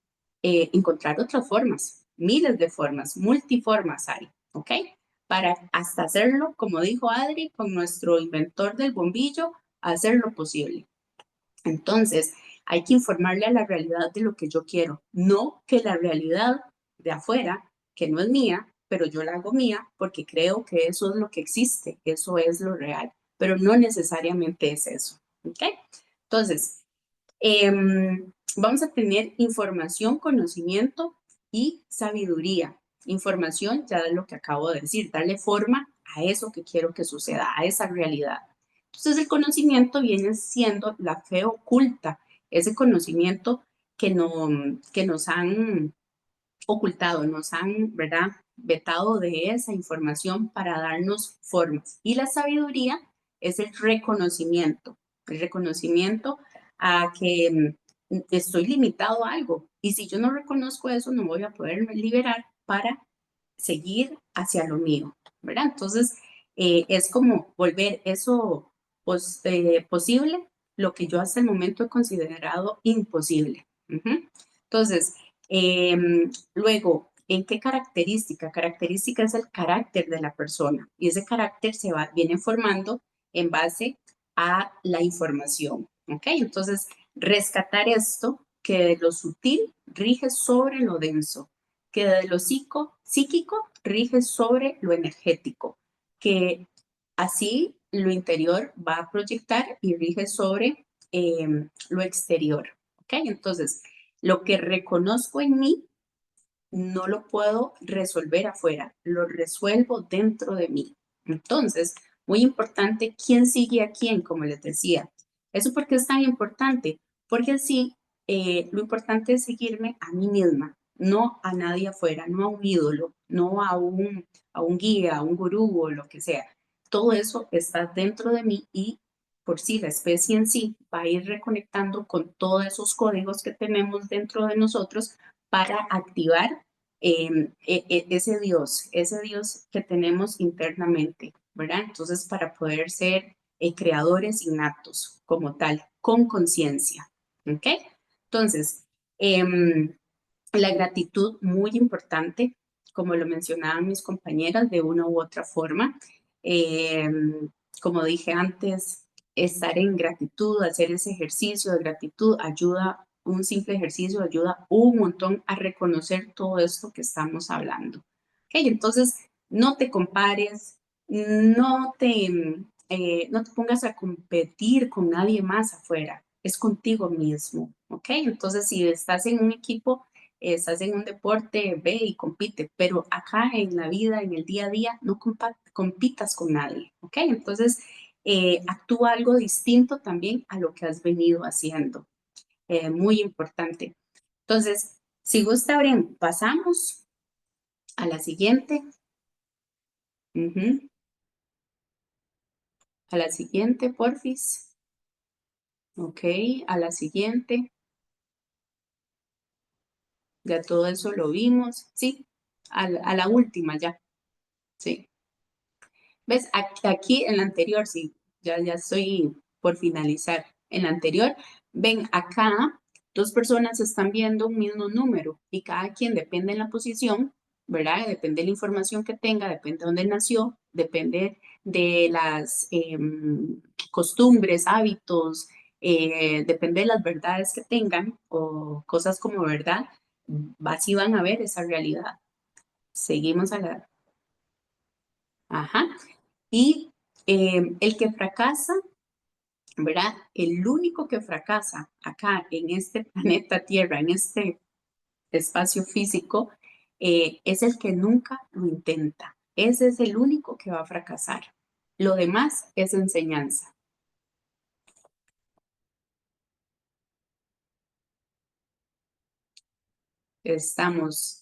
encontrar otras formas, miles de formas, multiformas hay, ¿ok? Para hasta hacerlo, como dijo Adri, con nuestro inventor del bombillo, hacerlo posible. Entonces, hay que informarle a la realidad de lo que yo quiero, no que la realidad de afuera, que no es mía, pero yo la hago mía porque creo que eso es lo que existe, eso es lo real, pero no necesariamente es eso. ¿Ok? Entonces, vamos a tener información, conocimiento y sabiduría. Información, ya de lo que acabo de decir, darle forma a eso que quiero que suceda, a esa realidad. Entonces el conocimiento viene siendo la fe oculta, ese conocimiento que nos han ocultado, nos han, ¿verdad?, vetado de esa información para darnos formas. Y la sabiduría es el reconocimiento a que estoy limitado a algo. Y si yo no reconozco eso, no voy a poder liberar para seguir hacia lo mío, ¿verdad? Entonces, es como volver eso posible, lo que yo hasta el momento he considerado imposible. Entonces, luego, ¿en qué característica? Característica es el carácter de la persona y ese carácter viene formando en base a la información. ¿Ok? Entonces, rescatar esto que de lo sutil rige sobre lo denso, que de lo psíquico rige sobre lo energético, que así lo interior va a proyectar y rige sobre lo exterior. ¿Ok? Entonces, lo que reconozco en mí no lo puedo resolver afuera, lo resuelvo dentro de mí. Entonces, Muy importante quién sigue a quién, como les decía. ¿Eso por qué es tan importante? Porque así lo importante es seguirme a mí misma, no a nadie afuera, no a un ídolo, no a un guía, a un gurú o lo que sea. Todo eso está dentro de mí y por sí la especie en sí va a ir reconectando con todos esos códigos que tenemos dentro de nosotros para activar ese Dios que tenemos internamente, ¿verdad? Entonces, para poder ser creadores innatos como tal, con conciencia, ¿ok? Entonces, la gratitud muy importante, como lo mencionaban mis compañeras, de una u otra forma. Como dije antes, estar en gratitud, hacer ese ejercicio de gratitud ayuda, un simple ejercicio ayuda un montón a reconocer todo esto que estamos hablando. ¿Ok? Entonces, no te compares, no te pongas a competir con nadie más afuera, es contigo mismo. ¿Ok? Entonces, si estás en un equipo, estás en un deporte, ve y compite, pero acá en la vida, en el día a día, no compitas con nadie, ¿ok? Entonces, actúa algo distinto también a lo que has venido haciendo, muy importante. Entonces, si gusta, Bren, pasamos a la siguiente. A la siguiente, porfis. Ok, a la siguiente. Ya todo eso lo vimos. Sí, a la última ya. Sí. ¿Ves? Aquí en la anterior, sí, ya estoy por finalizar. En la anterior, ven acá, dos personas están viendo un mismo número y cada quien depende de la posición, ¿verdad? Depende de la información que tenga, depende de dónde nació, depende de las costumbres, hábitos, depende de las verdades que tengan o cosas como verdad, así van a ver esa realidad. Seguimos a la... Ajá. Y el que fracasa, ¿verdad? El único que fracasa acá en este planeta Tierra, en este espacio físico, es el que nunca lo intenta. Ese es el único que va a fracasar. Lo demás es enseñanza. Estamos.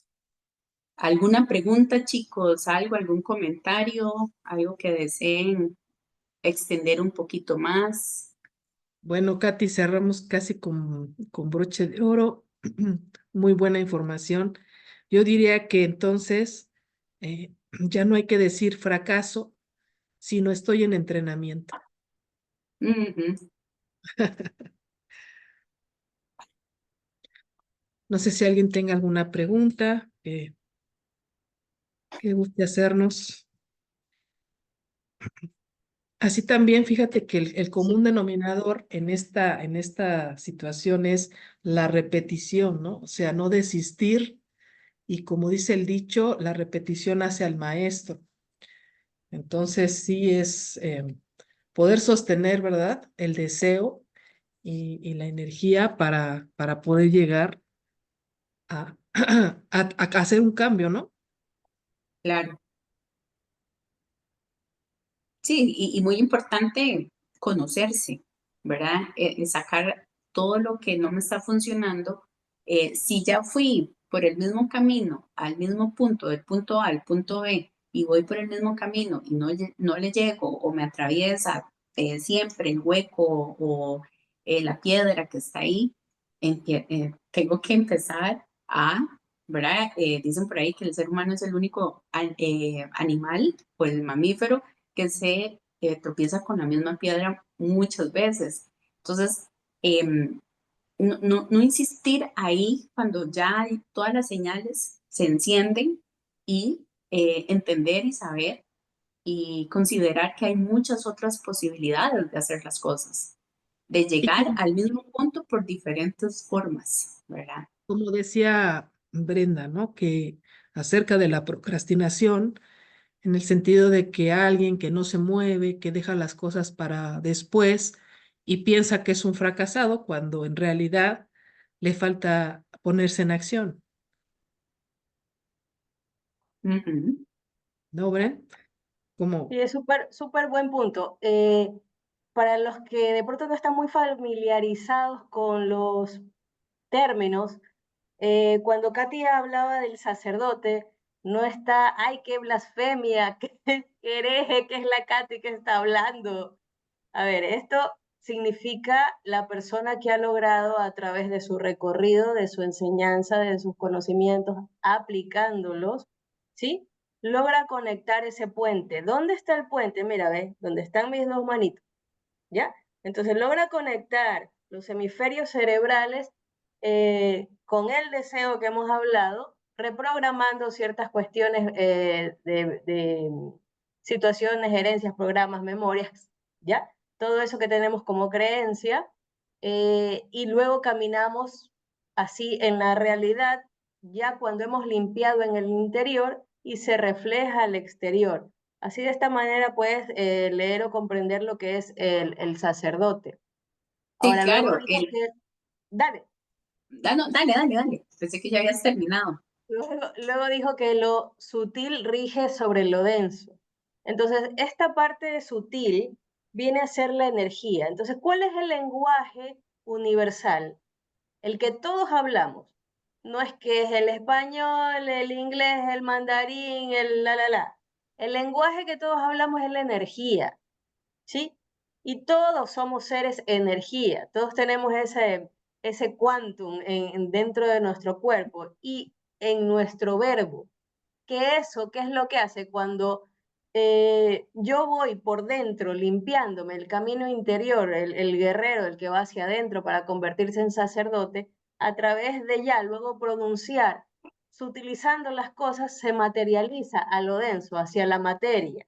¿Alguna pregunta, chicos? ¿Algo, algún comentario? ¿Algo que deseen extender un poquito más? Bueno, Katy, cerramos casi con broche de oro. Muy buena información. Yo diría que entonces ya no hay que decir fracaso, sino estoy en entrenamiento. Ujú. No sé si alguien tenga alguna pregunta que guste hacernos. Así también, fíjate que el Sí, común denominador en esta situación es la repetición, ¿no? O sea, no desistir y como dice el dicho, la repetición hace al maestro. Entonces, sí es poder sostener, ¿verdad? El deseo y la energía para poder llegar a, a hacer un cambio, ¿no? claro. Sí, y muy importante conocerse, ¿verdad? Sacar todo lo que no me está funcionando. Si ya fui por el mismo camino, al mismo punto, del punto A al punto B, y voy por el mismo camino y no le llego o me atraviesa siempre el hueco o la piedra que está ahí, tengo que empezar a, ¿verdad? Dicen por ahí que el ser humano es el único animal o el mamífero que se tropieza con la misma piedra muchas veces. Entonces, em, no insistir ahí cuando ya hay todas las señales se encienden y entender y saber y considerar que hay muchas otras posibilidades de hacer las cosas, de Y llegar al mismo punto por diferentes formas, ¿verdad? como decía Brenda, ¿no? Que acerca de la procrastinación, en el sentido de que alguien que no se mueve, que deja las cosas para después y piensa que es un fracasado cuando en realidad le falta ponerse en acción, Ujú. ¿no, Bren? como, Y es súper buen punto. Para los que de pronto no están muy familiarizados con los términos, cuando Katy hablaba del sacerdote, no está, ay, qué blasfemia, qué hereje, que es la Katy que está hablando. A ver, esto significa la persona que ha logrado a través de su recorrido, de su enseñanza, de sus conocimientos, aplicándolos, ¿sí? Logra conectar ese puente. ¿Dónde está el puente? Mira, ve, donde están mis dos manitos, ¿ya? Entonces logra conectar los hemisferios cerebrales con el deseo que hemos hablado, reprogramando ciertas cuestiones de situaciones, herencias, programas, memorias, ¿ya? Todo eso que tenemos como creencia, y luego caminamos así en la realidad, ya cuando hemos limpiado en el interior y se refleja al exterior. Así de esta manera puedes leer o comprender lo que es el sacerdote. Sí, Ahora, luego claro, dijo que, dale, no, dale, dale, dale. Pensé que ya habías terminado. luego dijo que lo sutil rige sobre lo denso. Entonces, esta parte de sutil viene a ser la energía. Entonces, ¿cuál es el lenguaje universal? El que todos hablamos. No es que es el español, el inglés, el mandarín, el la. El lenguaje que todos hablamos es la energía. ¿Sí? Y todos somos seres energía, todos tenemos ese quantum dentro de nuestro cuerpo y en nuestro verbo. ¿Qué es lo que hace cuando yo voy por dentro limpiándome el camino interior, el guerrero, el que va hacia adentro para convertirse en sacerdote, a través de ya luego pronunciar, sutilizando las cosas, se materializa a lo denso, hacia la materia?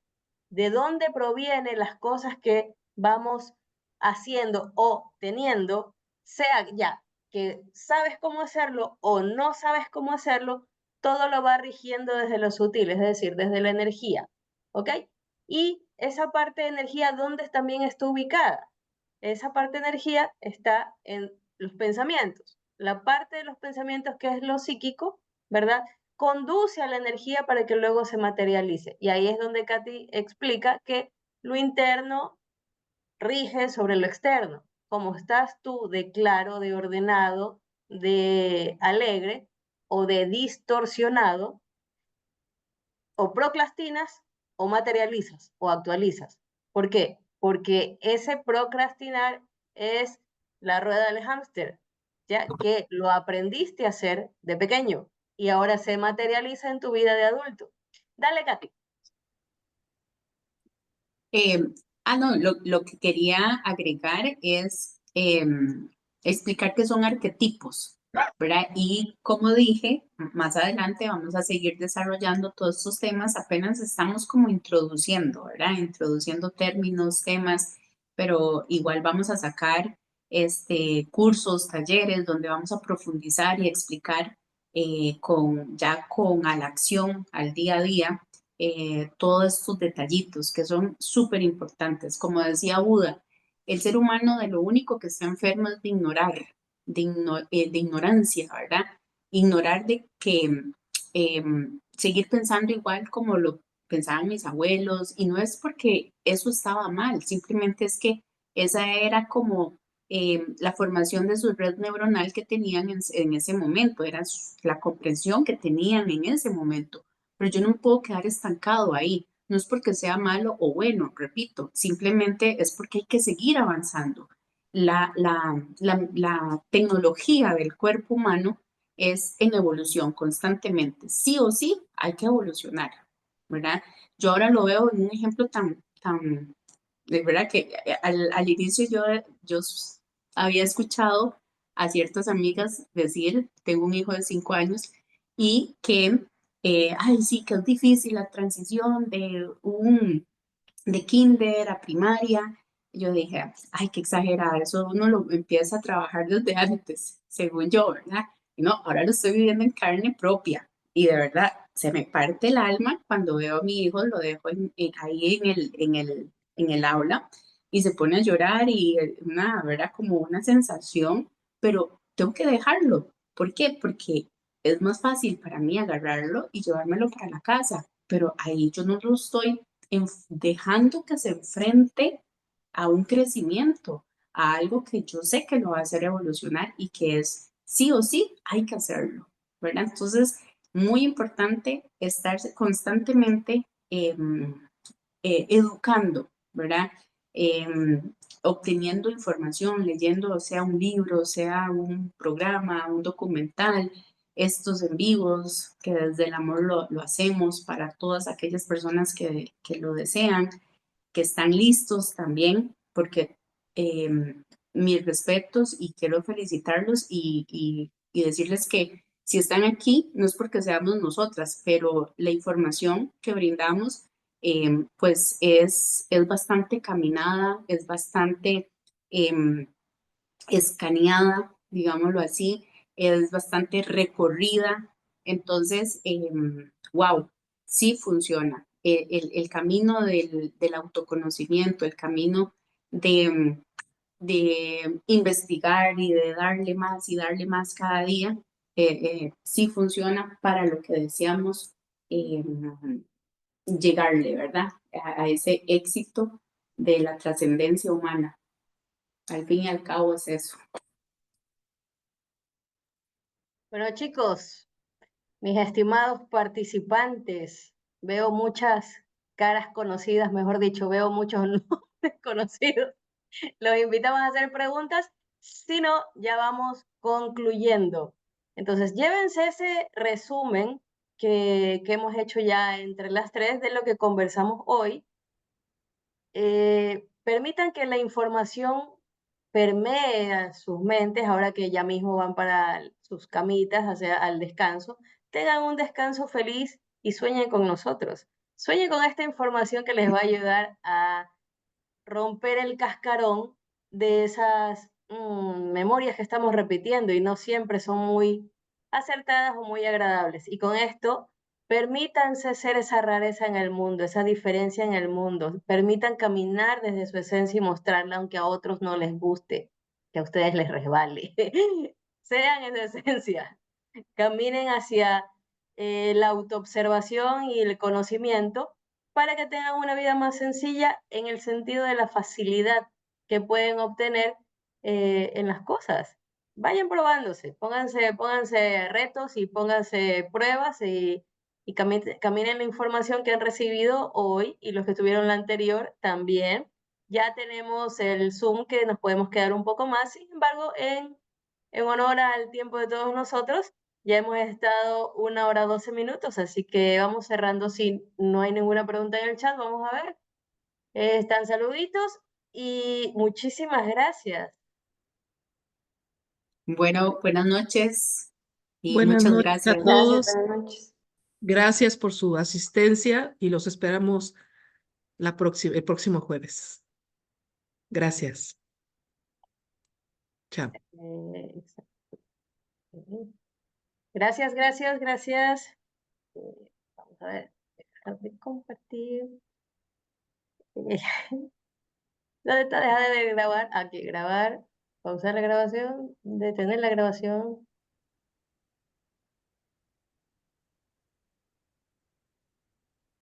¿De dónde provienen las cosas que vamos haciendo o teniendo? Sea ya que sabes cómo hacerlo o no sabes cómo hacerlo, todo lo va rigiendo desde lo sutil, es decir, desde la energía, ¿ok? Y esa parte de energía, ¿dónde también está ubicada? Esa parte de energía está en los pensamientos. La parte de los pensamientos que es lo psíquico, ¿verdad? Conduce a la energía para que luego se materialice. Y ahí es donde Katy explica que lo interno rige sobre lo externo. Como estás tú de claro, de ordenado, de alegre o de distorsionado, o procrastinas o materializas o actualizas. ¿Por qué? Porque ese procrastinar es la rueda del hámster, ya que lo aprendiste a hacer de pequeño y ahora se materializa en tu vida de adulto. Dale, Katy. Eh, no, lo que quería agregar es explicar qué son arquetipos, ¿verdad? Y como dije, más adelante vamos a seguir desarrollando todos estos temas, apenas estamos como introduciendo, ¿verdad? Introduciendo términos, temas, pero igual vamos a sacar cursos, talleres, donde vamos a profundizar y explicar ya con a la acción, al día a día, todos estos detallitos que son súper importantes. Como decía Buda, el ser humano de lo único que está enfermo es de ignorar, de ignorancia, ¿verdad? Ignorar de que seguir pensando igual como lo pensaban mis abuelos, y no es porque eso estaba mal, simplemente es que esa era como la formación de su red neuronal que tenían en ese momento, era la comprensión que tenían en ese momento, pero yo no me puedo quedar estancado ahí. No es porque sea malo o bueno, repito, simplemente es porque hay que seguir avanzando. La tecnología del cuerpo humano es en evolución constantemente. Sí o sí hay que evolucionar, ¿verdad? Yo ahora lo veo en un ejemplo tan, de verdad que al inicio yo había escuchado a ciertas amigas decir, tengo un hijo de 5 años, y que, ay, sí, que es difícil la transición de kinder a primaria. Yo dije, ay, qué exagerada, eso uno lo empieza a trabajar desde antes, según yo, ¿verdad? Y no, ahora lo estoy viviendo en carne propia, y de verdad se me parte el alma cuando veo a mi hijo, lo dejo ahí en el aula y se pone a llorar y una, ¿verdad? Como una sensación, pero tengo que dejarlo. ¿Por qué? Porque es más fácil para mí agarrarlo y llevármelo para la casa, pero ahí yo no lo estoy dejando que se enfrente a un crecimiento, a algo que yo sé que lo va a hacer evolucionar y que es sí o sí hay que hacerlo, ¿verdad? Entonces, muy importante estarse constantemente educando, ¿verdad? Obteniendo información, leyendo, sea un libro, sea un programa, un documental, estos en vivos, que desde el amor lo hacemos para todas aquellas personas que lo desean, que están listos también, porque mis respetos y quiero felicitarlos y decirles que si están aquí no es porque seamos nosotras, pero la información que brindamos pues es bastante caminada, es bastante escaneada, digámoslo así, es bastante recorrida. Entonces, wow, sí funciona. El camino del autoconocimiento, el camino de investigar y de darle más y darle más cada día, sí funciona para lo que deseamos llegarle, ¿verdad? A ese éxito de la trascendencia humana. Al fin y al cabo es eso. Bueno, chicos, mis estimados participantes, veo muchas caras conocidas, mejor dicho, veo muchos nombres conocidos. Los invitamos a hacer preguntas, si no, ya vamos concluyendo. Entonces, llévense ese resumen que hemos hecho ya entre las tres de lo que conversamos hoy. Permitan que la información permee a sus mentes, ahora que ya mismo van para sus camitas, hacia al descanso, tengan un descanso feliz y sueñen con nosotros. Sueñen con esta información que les va a ayudar a romper el cascarón de esas memorias que estamos repitiendo y no siempre son muy acertadas o muy agradables. Y con esto, permítanse ser esa rareza en el mundo, esa diferencia en el mundo. Permitan caminar desde su esencia y mostrarla, aunque a otros no les guste, que a ustedes les resbale. Sean esa esencia. Caminen hacia la autoobservación y el conocimiento para que tengan una vida más sencilla en el sentido de la facilidad que pueden obtener en las cosas. Vayan probándose, pónganse retos y pónganse pruebas y caminen la información que han recibido hoy y los que tuvieron la anterior también. Ya tenemos el Zoom que nos podemos quedar un poco más, sin embargo, en honor al tiempo de todos nosotros, ya hemos estado 1 hora 12 minutos, así que vamos cerrando si no hay ninguna pregunta en el chat. Vamos a ver. Están saluditos y muchísimas gracias. Bueno, buenas noches y Buenas muchas noches a gracias. Gracias, todos. buenas noches. Gracias por su asistencia y los esperamos el próximo jueves. Gracias. Chao. Gracias, gracias, gracias. Vamos a ver, dejar de compartir. ¿Dónde está? Deja de grabar. Aquí, grabar. Pausar la grabación. Detener la grabación.